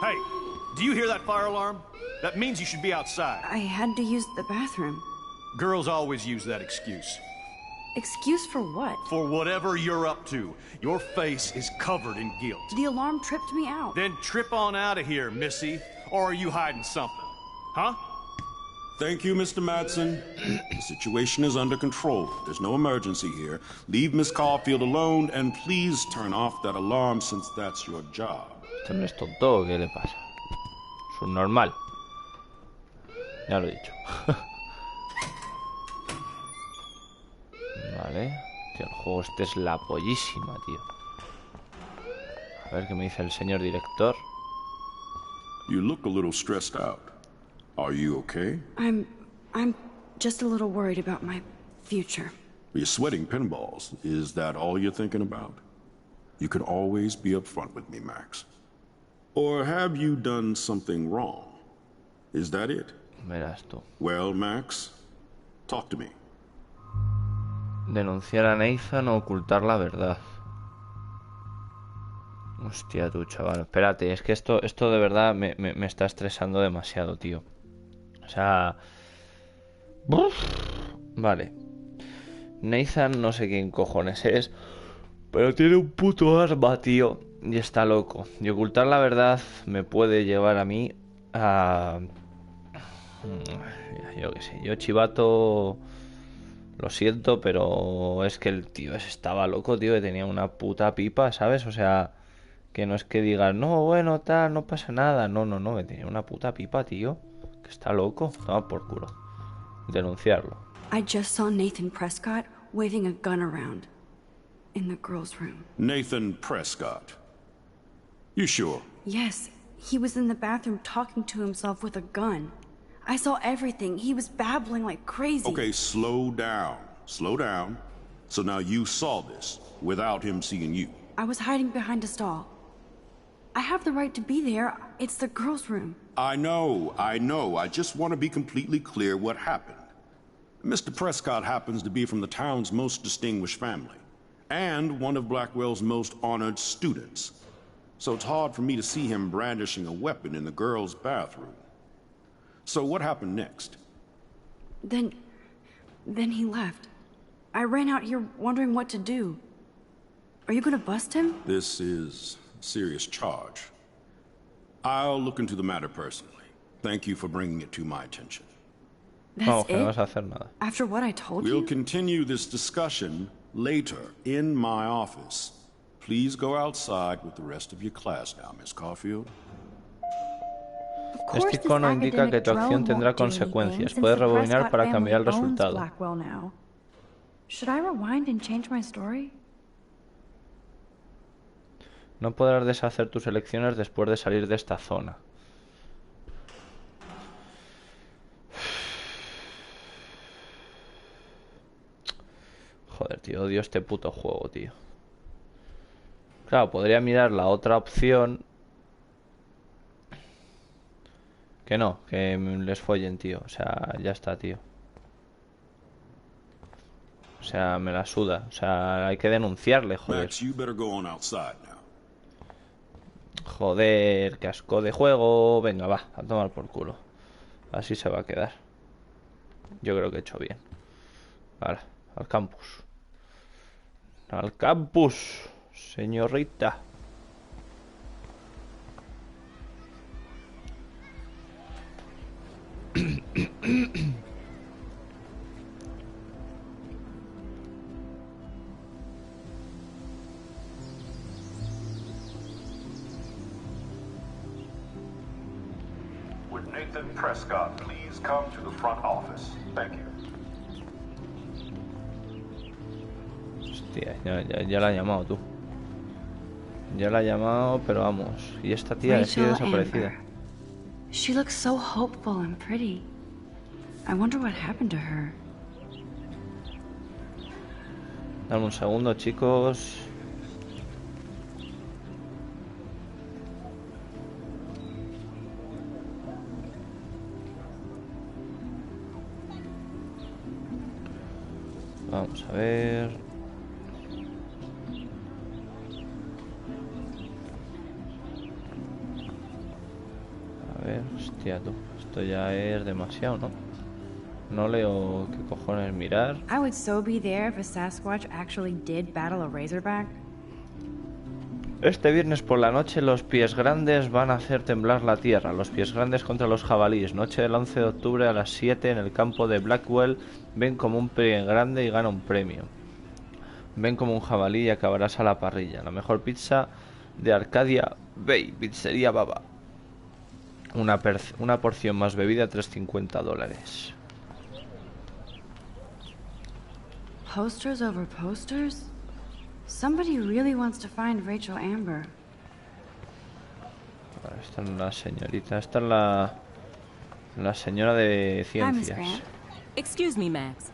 Hey, do you hear that fire alarm? That means you should be outside. I had to use the bathroom. Girls always use that excuse. Excuse for what? For whatever you're up to, your face is covered in guilt. The alarm tripped me out. Then trip on out of here, Missy. Or are you hiding something? Huh? Thank you, Mr. Madsen. The situation is under control. There's no emergency here. Leave Miss Caulfield alone, and please turn off that alarm since that's your job. ¿Este hombre es tonto o qué le pasa? Es un normal. Ya lo he dicho. Vale. Tío, el juego este es la pollísima, tío. A ver qué me dice el señor director. You look a little stressed out. Are you okay? I'm just a little worried about my future. You're sweating pinballs. Is that all you're thinking about? You can always be upfront with me, Max. Or have you done something wrong? Is that it? Verás tú. Well, Max, talk to me. Denunciar a Nathan o ocultar la verdad. Hostia, tú, chaval. Espérate, es que esto de verdad me está estresando demasiado, tío. O sea... Vale. Nathan no sé quién cojones es, pero tiene un puto arma, tío. Y está loco. Y ocultar la verdad me puede llevar a mí a... Yo qué sé. Yo, chivato... Lo siento, pero es que el tío ese estaba loco, tío, que tenía una puta pipa, ¿sabes? O sea, que no es que digas, no, bueno, tal, no pasa nada. No, que tenía una puta pipa, tío. Que está loco. Toma por culo. Denunciarlo. I just saw Nathan Prescott waving a gun around in the girls' room. Nathan Prescott. You sure? Yes, he was in the bathroom talking to himself with a gun. I saw everything. He was babbling like crazy. Okay, slow down. Slow down. So now you saw this without him seeing you. I was hiding behind a stall. I have the right to be there. It's the girls' room. I know. I just want to be completely clear what happened. Mr. Prescott happens to be from the town's most distinguished family, and one of Blackwell's most honored students. So it's hard for me to see him brandishing a weapon in the girls' bathroom. So what happened next? Then he left. I ran out here wondering what to do. Are you gonna bust him? This is a serious charge. I'll look into the matter personally. Thank you for bringing it to my attention. That's que no vas it? a hacer nada. After what I told We'll you? continue this discussion later in my office. Please go outside with the rest of your class now, Miss Caulfield. Of course Este this icono indica que academic tu acción drone tendrá won't do anything consecuencias. since Puedes the rebobinar Prescott para family cambiar el owns resultado. Blackwell now. Should I rewind and change my story? No podrás deshacer tus elecciones después de salir de esta zona. Joder, tío, odio este puto juego, tío. Claro, podría mirar la otra opción. Que no, que les follen, tío. O sea, ya está, tío. O sea, me la suda. O sea, hay que denunciarle, joder. Max, you better go on outside now. Joder, qué asco de juego. Venga, va, a tomar por culo. Así se va a quedar. Yo creo que he hecho bien. Ahora, al campus. Al campus, señorita. Would Nathan Prescott please come to the front office? Thank you. Hostia, ya la ha llamado tú. Ya la ha llamado, pero vamos. Y esta tía sigue desaparecida. Amber. She looks so hopeful and pretty. I wonder what happened to her. Dame un segundo, chicos. Vamos a ver. A ver, hostia tú. Esto ya es demasiado, ¿no? No leo qué cojones mirar. I would so be there if a Sasquatch actually did battle a Razorback. Este viernes por la noche los pies grandes van a hacer temblar la tierra. Los pies grandes contra los jabalíes. Noche del 11 de octubre a las 7 en el campo de Blackwell. Ven como un pie grande y gana un premio. Ven como un jabalí y acabarás a la parrilla. La mejor pizza de Arcadia Bay, Pizzería Baba. Una porción más bebida, $3.50. Posters over posters? Somebody really wants to find Rachel Amber. Esta es la señorita. Esta es la señora de Hi, Miss ciencias. Grant. Excuse me, Max.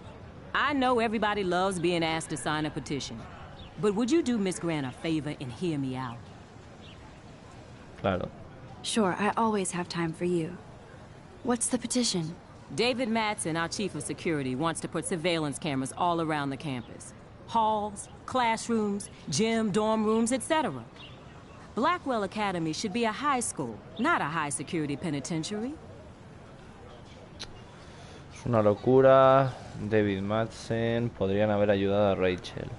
I know everybody loves being asked to sign a petition. But would you do Miss Grant a favor and hear me out? Claro. Sure, I always have time for you. What's the petition? David Matson, our chief of security, wants to put surveillance cameras all around the campus. Halls, classrooms, gym, dorm rooms, etc. Blackwell Academy should be a high school, not a high-security penitentiary. Es una locura. David Madsen. Podrían haber ayudado a Rachel.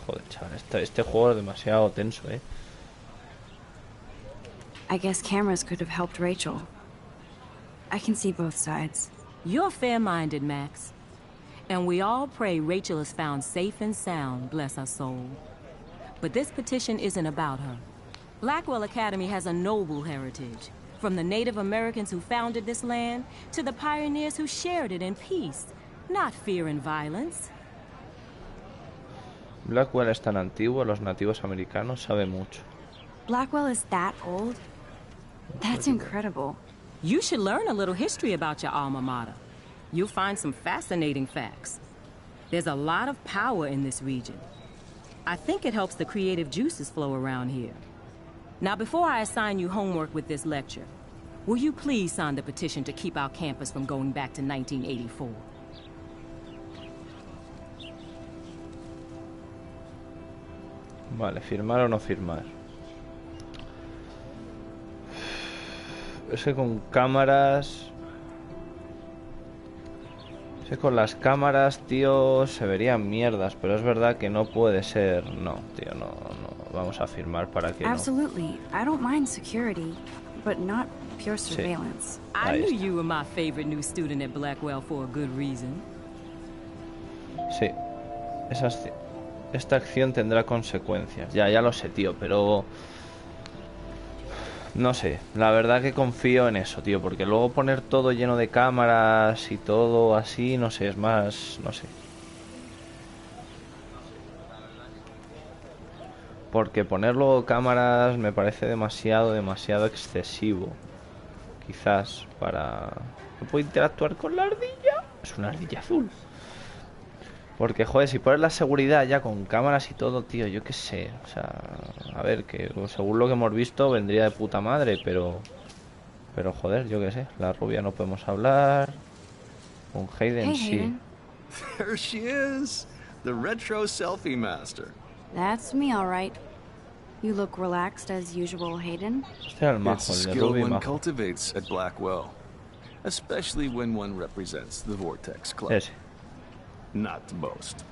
Joder, chaval. Este juego es demasiado tenso, ¿eh? I guess cameras could have helped Rachel. I can see both sides. You're fair-minded, Max. And we all pray Rachel is found safe and sound, bless her soul. But this petition isn't about her. Blackwell Academy has a noble heritage, from the Native Americans who founded this land to the pioneers who shared it in peace, not fear and violence. Blackwell es tan antiguo, los nativos americanos saben mucho. Blackwell is that old? That's incredible. You should learn a little history about your alma mater. You'll find some fascinating facts. There's a lot of power in this region. I think it helps the creative juices flow around here. Now, before I assign you homework with this lecture, will you please sign the petition to keep our campus from going back to 1984? Vale, firmar o no firmar. Es que con cámaras... Es que con las cámaras, tío, se verían mierdas, pero es verdad que no puede ser. No, tío, no. Vamos a firmar para que no. Absolutely. I don't mind security, but not pure surveillance. I knew you were my favorite new student at Blackwell for a good reason. Sí. Esas esta acción tendrá consecuencias. Ya lo sé, tío, pero... No sé, la verdad que confío en eso, tío, porque luego poner todo lleno de cámaras y todo así, no sé, es más... no sé. Porque poner luego cámaras me parece demasiado excesivo. Quizás para... ¿No puedo interactuar con la ardilla? Es una ardilla azul. Porque, joder, si pones la seguridad ya con cámaras y todo, tío, yo qué sé. O sea, a ver, que según lo que hemos visto vendría de puta madre, pero... Pero, joder, yo qué sé. La rubia no podemos hablar. Con Hayden sí. Hayden. There she is, the retro selfie master. That's me, all right. You look relaxed as usual, Hayden. Este era el majo, It's a el de skill rubio one majo. cultivates at Blackwell, especially when one represents the Vortex Club. Ese. Not to boast.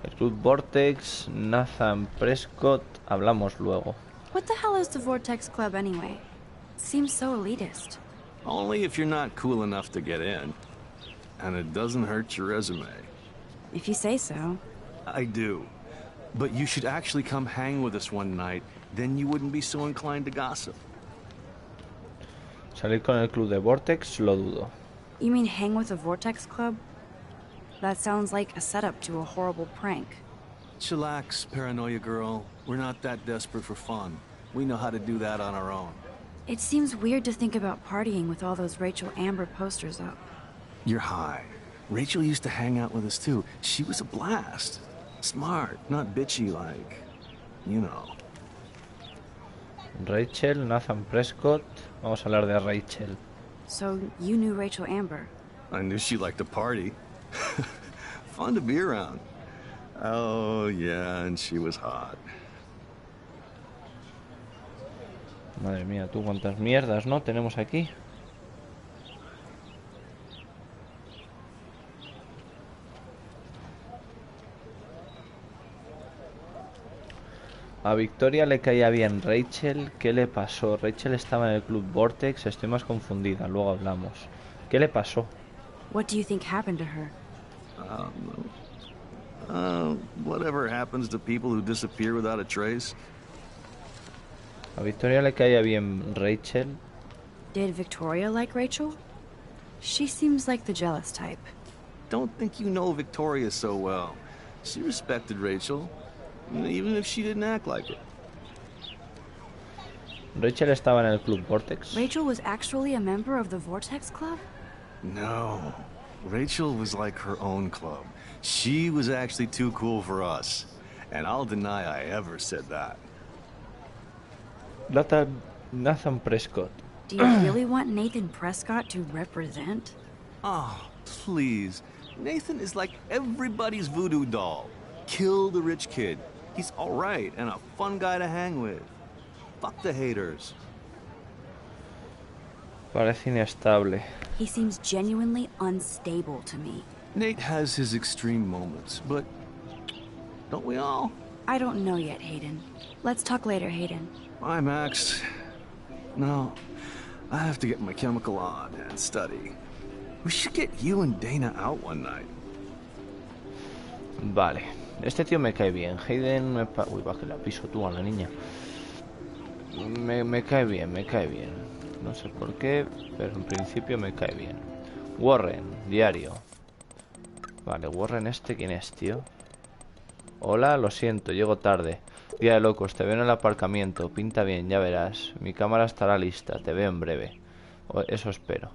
El Club Vortex, Nathan Prescott, hablamos luego. What the hell is the Vortex Club anyway? Seems so elitist. Only if you're not cool enough to get in. And it doesn't hurt your resume. If you say so. I do. But you should actually come hang with us one night, then you wouldn't be so inclined to gossip. Salir con el Club de Vortex, lo dudo. You mean hang with the Vortex Club? That sounds like a setup to a horrible prank. Chillax, paranoia girl. We're not that desperate for fun. We know how to do that on our own. It seems weird to think about partying with all those Rachel Amber posters up. You're high. Rachel used to hang out with us too. She was a blast. Smart, not bitchy like, you know. Rachel, Nathan Prescott. Vamos a hablar de Rachel. So you knew Rachel Amber? I knew she liked to party. Fun to be around. Oh, yeah, and she was hot. Madre mía, tú cuántas mierdas, ¿no? Tenemos aquí. A Victoria le caía bien Rachel. ¿Qué le pasó? Rachel estaba en el Club Vortex. Estoy más confundida, luego hablamos. ¿Qué le pasó? What do you think happened to her? Whatever happens to people who disappear without a trace. A Victoria le caía bien Rachel. Did Victoria like Rachel? She seems like the jealous type. Don't think you know Victoria so well. She respected Rachel, even if she didn't act like it. Rachel estaba en el Club Vortex. Rachel was actually a member of the Vortex Club? No. Rachel was like her own club. She was actually too cool for us. And I'll deny I ever said that. Nathan Prescott. Do you really want Nathan Prescott to represent? Oh, please. Nathan is like everybody's voodoo doll. Kill the rich kid. He's alright and a fun guy to hang with. Fuck the haters. Parece inestable. He seems genuinely unstable to me. Nate has his extreme moments, but don't we all? I don't know yet, Hayden. Let's talk later, Hayden. Bye, Max. No, I have to get my chemical on and study. We should get you and Dana out one night. Vale. Este tío me cae bien. Hayden me... Uy, va que la piso tú a la niña. Me cae bien, me cae bien. No sé por qué, pero en principio me cae bien. Warren, diario. Vale, Warren este, ¿quién es, tío? Hola, lo siento, llego tarde. Día de locos, te veo en el aparcamiento. Pinta bien, ya verás. Mi cámara estará lista, te veo en breve. Eso espero.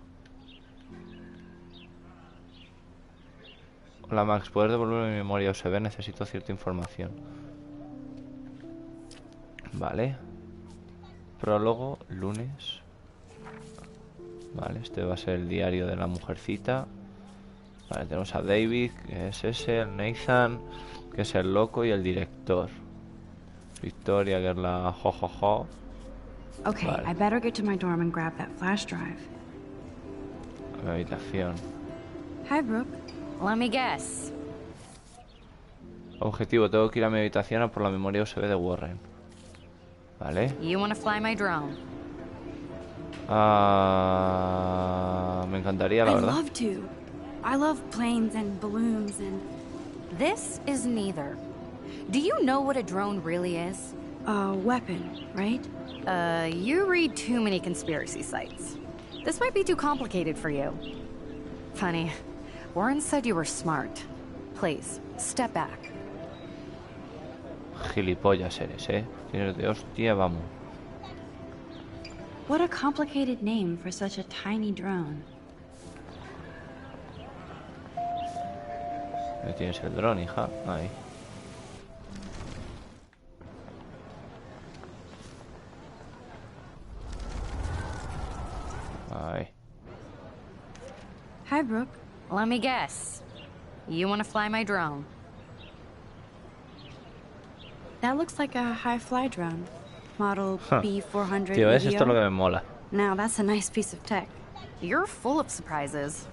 Hola Max, ¿puedes devolverme mi memoria USB? Necesito cierta información. Vale. Prólogo, lunes. Vale, este va a ser el diario de la mujercita. Vale, tenemos a David, que es ese, el Nathan, que es el loco, y el director. Victoria, que es la jojojo. Okay, vale. I better get to my dorm and grab that flash drive. A mi habitación. Hi, Brooke. Let me guess. Objetivo, tengo que ir a mi habitación a por la memoria USB de Warren. Vale. You wanna fly my drone? Me encantaría, la verdad. I'd love to. I love planes and balloons and This is neither. Do you know what a drone really is? A weapon, right? You read too many conspiracy sites. This might be too complicated for you. Funny. Warren said you were smart. Please, step back. Gilipollas eres, Tienes de hostia, vamos. What a complicated name for such a tiny drone. Ahí tienes el dron, hija. Ahí. Ahí. Hi, Brooke. Let me guess. You want to fly my drone? That looks like a high-fly drone. Model B400 Tío, esto es lo que EVO. me mola. Now, that's a nice piece of tech. You're full of surprises.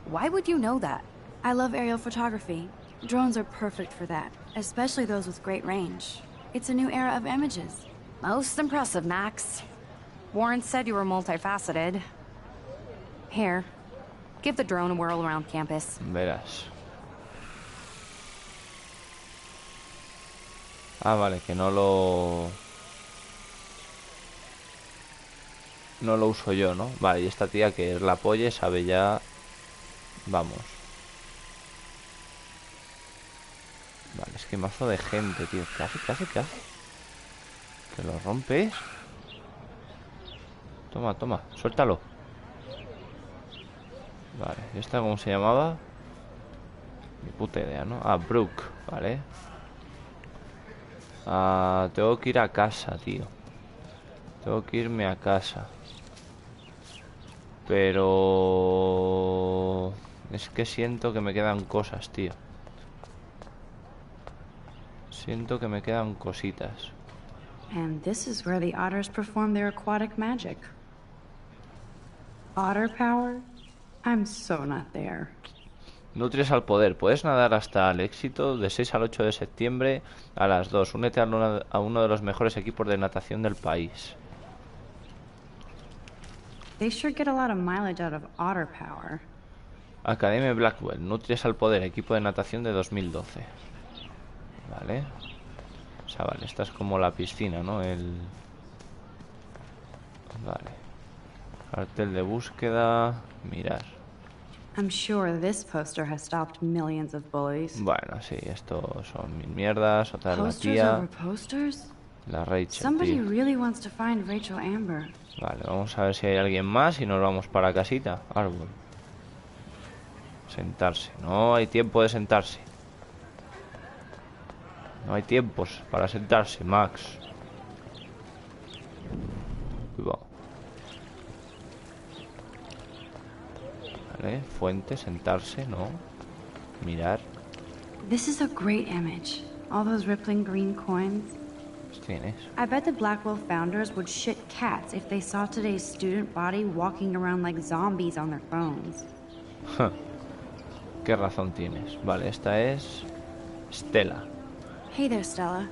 Why would you know that? I love aerial photography. Drones are perfect for that, especially those with great range. It's a new era of images. Most impressive, Max. Warren said you were multifaceted. Here, give the drone a whirl around campus. Verás. Ah, vale, que no lo uso yo, ¿no? Vale, y esta tía que es la polla sabe ya. Vamos. Vale, es que mazo de gente, tío. ¿Qué hace? ¿Que lo rompes? Toma, suéltalo. Vale, ¿y esta cómo se llamaba? Ni puta idea, ¿no? Ah, Brooke, vale. Tengo que ir a casa, tío. Tengo que irme a casa. Pero... es que siento que me quedan cosas, tío. Siento que me quedan cositas. And this is where the otters perform their aquatic magic. Otter power? I'm so not there. Nutrias al poder. Puedes nadar hasta el éxito de 6 al 8 de septiembre a las 2. Únete a uno de los mejores equipos de natación del país. They sure get a lot of mileage out of otter power. Academia Blackwell. Nutrias al poder. Equipo de natación de 2012. Vale. O sea, vale. Esta es como la piscina, ¿no? Vale. Cartel de búsqueda. Mirar. I'm sure this poster has stopped millions of bullies. Bueno, sí, esto son mil mierdas. Otra es la Posters tía. over posters? La Rachel, Somebody tío. really wants to find Rachel Amber. Vale, vamos a ver si hay alguien más y nos vamos para casita. Árbol. Sentarse. No hay tiempo de sentarse. No hay tiempos para sentarse, Max. Cuidado. Vale, fuente, sentarse, no. Mirar. This is a great image. All those rippling green coins. ¿Quién es? I bet the Blackwell founders would shit cats if they saw today's student body walking around like zombies on their phones. Qué razón tienes. Vale, esta es Stella. Hey there, Stella.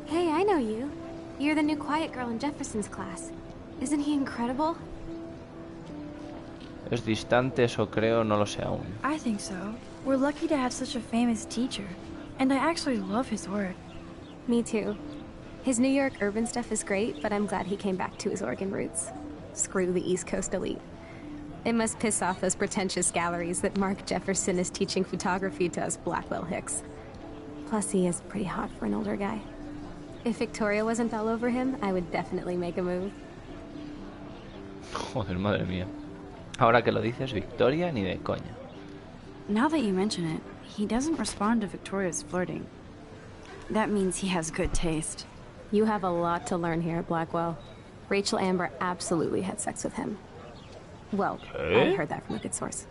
Hey, I know you. You're the new quiet girl in Jefferson's class. Isn't he incredible? Es distante, eso creo, no lo sé aún. I think so. We're lucky to have such a famous teacher. And I actually love his work. Me too. His New York urban stuff is great, but I'm glad he came back to his Oregon roots. Screw the East Coast elite. It must piss off those pretentious galleries that Mark Jefferson is teaching photography to us Blackwell hicks. Plus, he is pretty hot for an older guy. If Victoria wasn't all over him, I would definitely make a move. Joder, madre mía. Ahora que lo dices, Victoria ni de coña. Now that you mention it, he doesn't respond to Victoria's flirting. That means he has good taste. You have a lot to learn here at Blackwell. Rachel Amber absolutely had sex with him. Well, I heard that from a good source.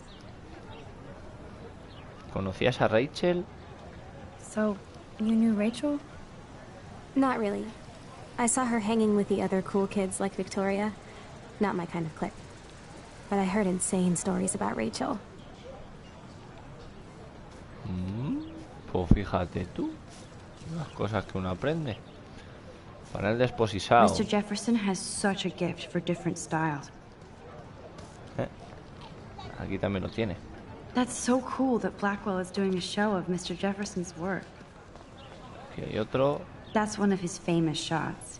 ¿Conocías a Rachel? So, you knew Rachel? Not really. I saw her hanging with the other cool kids like Victoria. Not my kind of clique. But I heard insane stories about Rachel. Pues fíjate tú. Las cosas que uno aprende. Panel desposisado. Mr. Jefferson has such a gift for different styles. Aquí también lo tiene. That's so cool that Blackwell is doing a show of Mr. Jefferson's work. Aquí hay otro. That's one of his famous shots.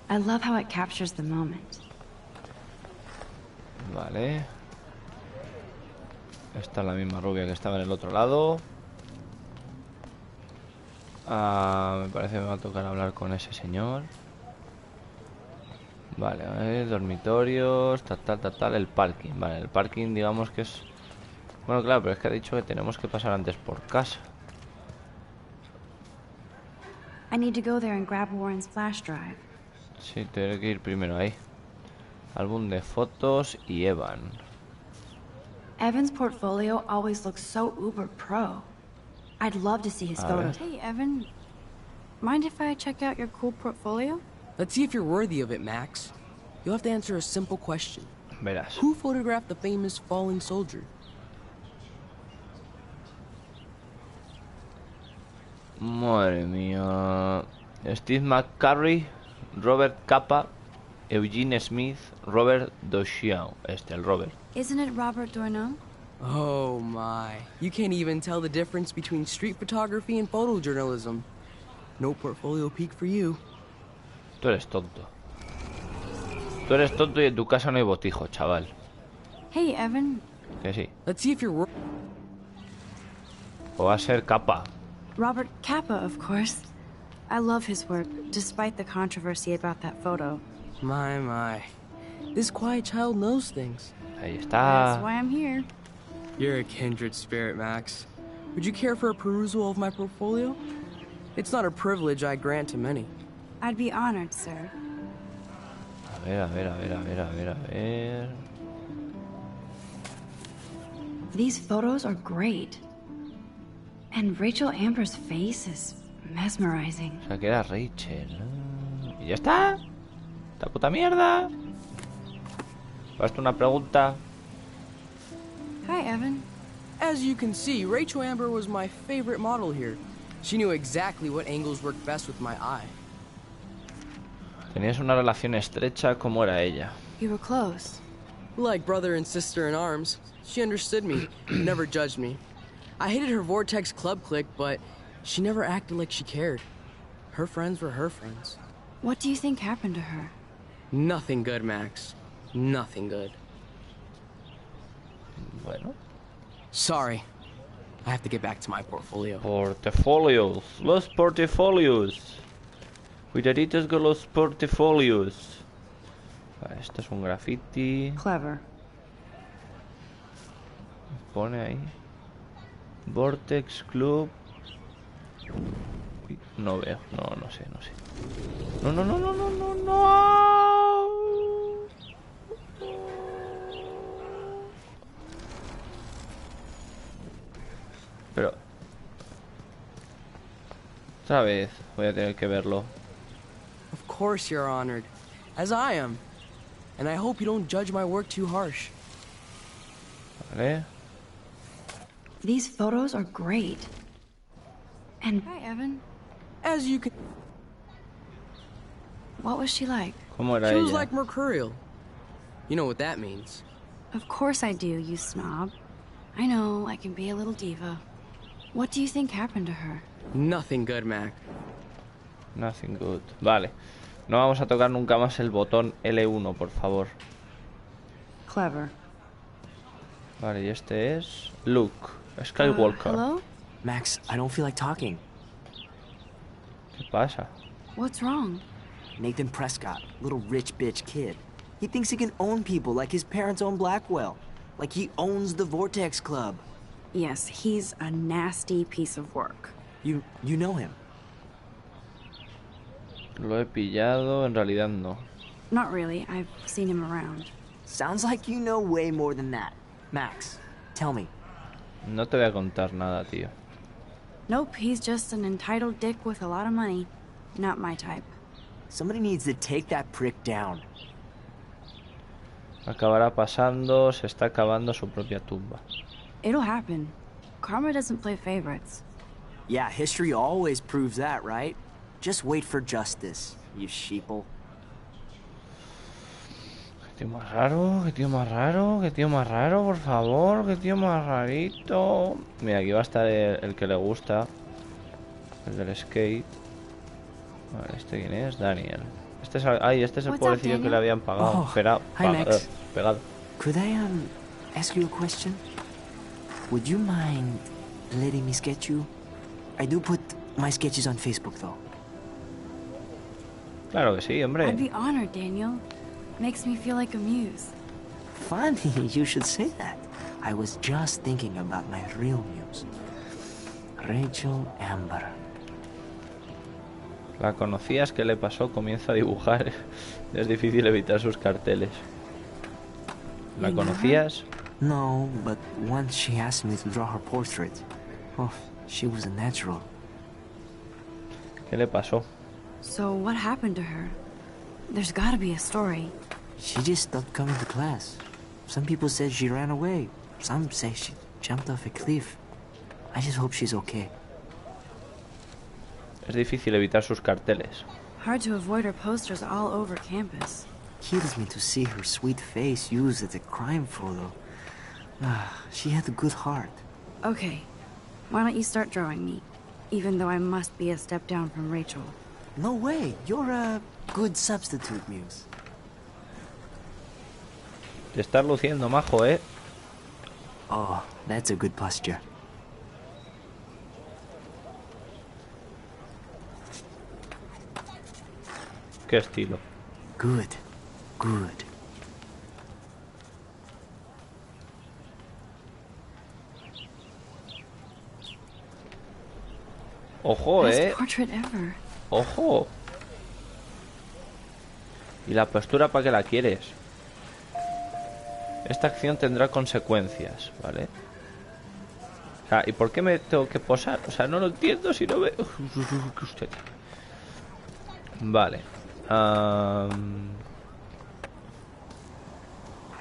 I love how it captures the moment. Vale. Esta es la misma rubia que estaba en el otro lado. Me parece que me va a tocar hablar con ese señor. Vale, a ver, dormitorios, tal, el parking. Vale, el parking digamos que es... Bueno, claro, pero es que ha dicho que tenemos que pasar antes por casa. I need to go there and grab Warren's flash drive. Sí, tengo que ir primero ahí. Álbum de fotos y Evan. Evan's portfolio always looks so uber pro. I'd love to see his photos. Hey, Evan. Mind if I check out your cool portfolio? Let's see if you're worthy of it, Max. You'll have to answer a simple question. Verás. Who photographed the famous falling soldier? Madre mía. Steve McCurry, Robert Capa, Eugene Smith, Robert Dochiao. El Robert. Isn't it Robert Doisneau? Oh my. You can't even tell the difference between street photography and photojournalism. No portfolio peak for you. Tú eres tonto. Tú eres tonto y en tu casa no hay botijo, chaval. Hey, Evan. Que sí. Let's see if you're... O va a ser Capa. Robert Capa, of course. I love his work, despite the controversy about that photo. My. This quiet child knows things. Ahí está. That's why I'm here. You're a kindred spirit, Max. Would you care for a perusal of my portfolio? It's not a privilege I grant to many. I'd be honored, sir. A ver. These photos are great. And Rachel Amber's face is mesmerizing. O sea, que era Rachel. Y ya está. Esta puta mierda. Hazte una pregunta. Hi, Evan. As you can see, Rachel Amber was my favorite model here. She knew exactly what angles worked best with my eye. Tenías una relación estrecha, ¿cómo era ella? You were close. Like brother and sister in arms. She understood me, never judged me. I hated her Vortex Club clique, but she never acted like she cared. Her friends were her friends. What do you think happened to her? Nothing good, Max. Nothing good. Bueno. Sorry. I have to get back to my portfolio. Portfolios. Los portfolios. Cuidaditos con los portfolios. Vale, esto es un graffiti. Clever. Pone ahí. Vortex Club. Uy, no veo. No sé. No. Pero otra vez voy a tener que verlo. Of course you're honored, as I am. And I hope you don't judge my work too harsh. Vale. These photos are great. And hi, Evan. As you can... What was she like? ¿Cómo era She ella? was like mercurial. You know what that means. Of course I do, you snob. I know, I can be a little diva. What do you think happened to her? Nothing good, Mac. Nothing good. Vale. No vamos a tocar nunca más el botón L1, por favor. Clever. Vale, y este es Luke Skywalker. Hello? Max, I don't feel like talking. ¿Qué pasa? What's wrong? Nathan Prescott, little rich bitch kid. He thinks he can own people like his parents own Blackwell. Like he owns the Vortex Club. Yes, he's a nasty piece of work. You know him? Lo he pillado, en realidad no. Not really. I've seen him around. Sounds like you know way more than that. Max, tell me. No te voy a contar nada, tío. Nope, he's just an entitled dick with a lot of money. Not my type. Somebody needs to take that prick down. Acabará pasando, se está acabando su propia tumba. It'll happen. Karma doesn't play favorites. Yeah, history always proves that, right? Just wait for justice, you sheeple. Qué tío más raro, qué tío más raro, qué tío más raro, por favor, qué tío más rarito. Mira, aquí va a estar el que le gusta. El del skate. Vale, ¿este quién es? Daniel. Este es, este es el pobrecillo que le habían pagado. Hi, Max. Pegado. Could I, ask you a question? Would you mind letting me sketch you? I do put my sketches on Facebook, though. Claro que sí, hombre. I'd be honored, Daniel. Makes me feel like a muse. Funny you should say that. I was just thinking about my real muse. Rachel Amber. La conocías, ¿qué le pasó? Comienza a dibujar. Es difícil evitar sus carteles. ¿La conocías? No, but once she asked me to draw her portrait. Oh, she was a natural. ¿Qué le pasó? So what happened to her? There's gotta be a story. She just stopped coming to class. Some people said she ran away. Some say she jumped off a cliff. I just hope she's okay. Es difícil evitar sus carteles. Hard to avoid her posters all over campus. Kills me to see her sweet face used as a crime photo. She had a good heart. Okay, why don't you start drawing me? Even though I must be a step down from Rachel. No way, you're a good substitute, Muse. Te estás luciendo, majo, ¿eh? Oh, that's a good posture. Qué estilo. Good, good. Ojo, Best portrait ever. Ojo. ¿Y la postura para qué la quieres? Esta acción tendrá consecuencias, ¿vale? O sea, ¿y por qué me tengo que posar? O sea, no lo entiendo si no me... Vale.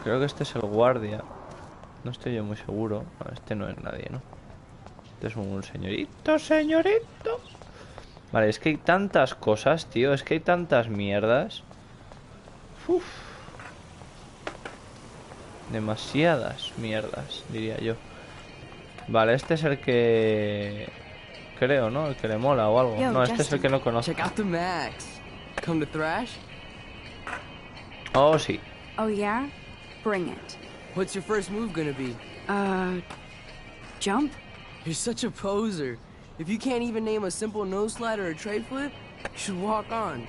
Creo que este es el guardia. No estoy yo muy seguro. No, este no es nadie, ¿no? Este es un señorito, señorito. Vale, es que hay tantas cosas, tío. Es que hay tantas mierdas. Uf. Demasiadas mierdas, diría yo. Vale, este es el que... creo, ¿no? El que le mola o algo. No, este es el que no conozco. Check out the Max. Come to thrash? Oh, sí. Oh, yeah? Bring it. What's your first move gonna be? Jump? You're such a poser. If you can't even name a simple nose slide or a tray flip, you should walk on.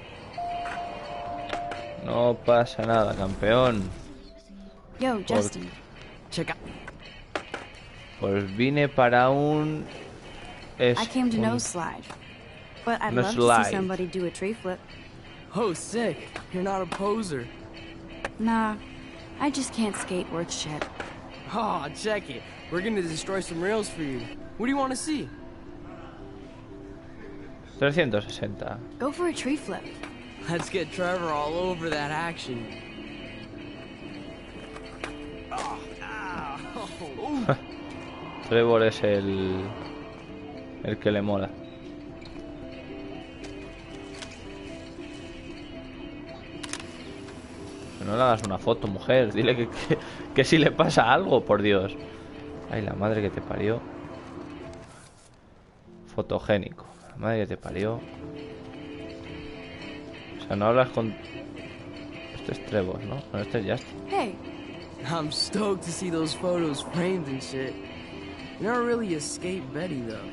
No pasa nada, campeón. Yo, Justin. Check out. Pues vine para un... I came to nose slide. But I'd love to see somebody do a tree flip. Oh, sick. You're not a poser. Nah, I just can't skate worth shit. Oh, check it. We're gonna destroy some rails for you. What do you want to see? 360. Go for a tree flip. Let's get Trevor all over that action. Oh, ow. Trevor es el que le mola. No le hagas una foto, mujer. Dile que si le pasa algo, por Dios. Ay, la madre que te parió. Fotogénico. La madre que te parió. O sea, no hablas con... Este es Trevor, ¿no? No, este es Justin. Hey. I'm stoked to see those photos framed and shit. You're not really a skate Betty, though.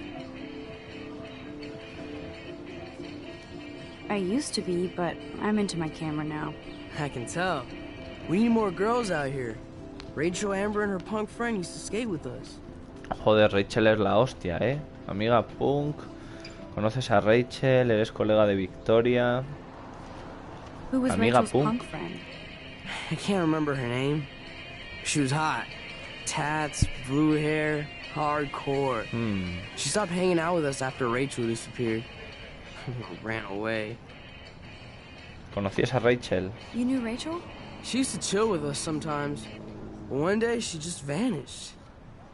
I used to be, but I'm into my camera now. I can tell. We need more girls out here. Rachel Amber and her punk friend used to skate with us. Joder, Rachel es la hostia, ¿eh? Amiga punk. ¿Conoces a Rachel? ¿Eres colega de Victoria? Who was Amiga Rachel's punk friend? I can't remember her name. She was hot. Tats, blue hair, hardcore. She stopped hanging out with us after Rachel disappeared. Ran away. ¿Conocías a Rachel? You knew Rachel? She used to chill with us sometimes. But one day, she just vanished.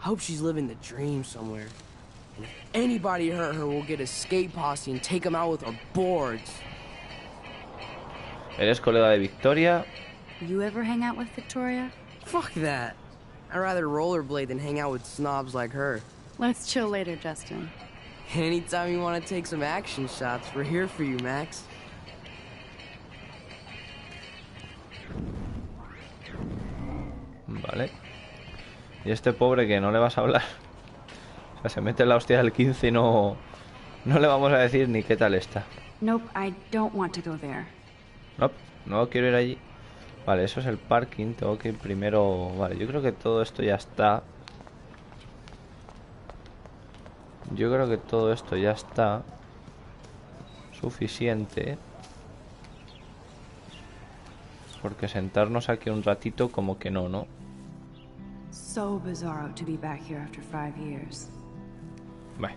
I hope she's living the dream somewhere. And if anybody hurt her, we'll get a skate posse and take them out with our boards. ¿Eres colega de Victoria? You ever hang out with Victoria? Fuck that. I'd rather rollerblade than hang out with snobs like her. Let's chill later, Justin. Anytime you want to take some action shots, we're here for you, Max. Vale. Y este pobre que no le vas a hablar. O sea, se mete en la hostia del 15 y no le vamos a decir ni qué tal está. Nope, I don't want to go there. Nope, no quiero ir allí. Vale, eso es el parking. Tengo que ir primero. Vale, yo creo que todo esto ya está. Yo creo que todo esto ya está suficiente. Porque sentarnos aquí un ratito como que no, ¿no? So bizarro to be back here after 5 years. Bueno,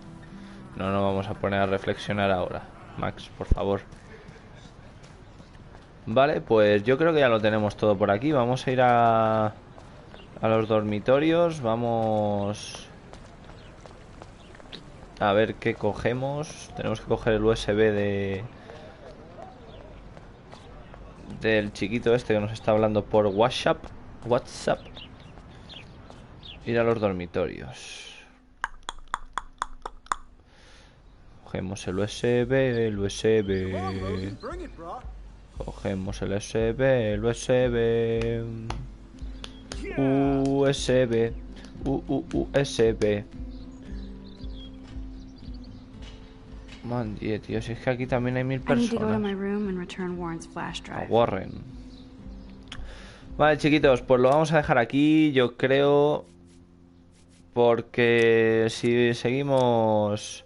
no nos vamos a poner a reflexionar ahora. Max, por favor. Vale, pues yo creo que ya lo tenemos todo por aquí. Vamos a ir a los dormitorios. Vamos a ver qué cogemos. Tenemos que coger el USB del chiquito este que nos está hablando por WhatsApp. Ir a los dormitorios. Cogemos el USB. Cogemos el USB. USB. Man, tío, si es que aquí también hay 1000 personas. A Warren. Vale, chiquitos, pues lo vamos a dejar aquí, yo creo. Porque si seguimos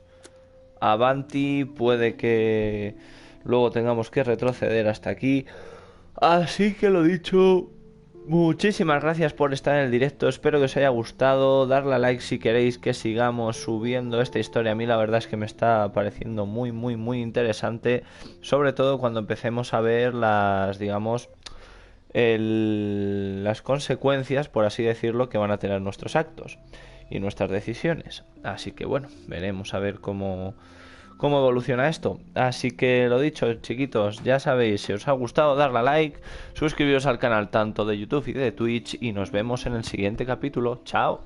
avanti, puede que luego tengamos que retroceder hasta aquí. Así que lo dicho, muchísimas gracias por estar en el directo. Espero que os haya gustado. Darle a like si queréis que sigamos subiendo esta historia. A mí la verdad es que me está pareciendo muy interesante. Sobre todo cuando empecemos a ver las, digamos, las consecuencias, por así decirlo, que van a tener nuestros actos y nuestras decisiones. Así que bueno, veremos a ver cómo evoluciona esto. Así que lo dicho, chiquitos, ya sabéis, si os ha gustado, darle a like, suscribiros al canal tanto de YouTube y de Twitch, y nos vemos en el siguiente capítulo. Chao.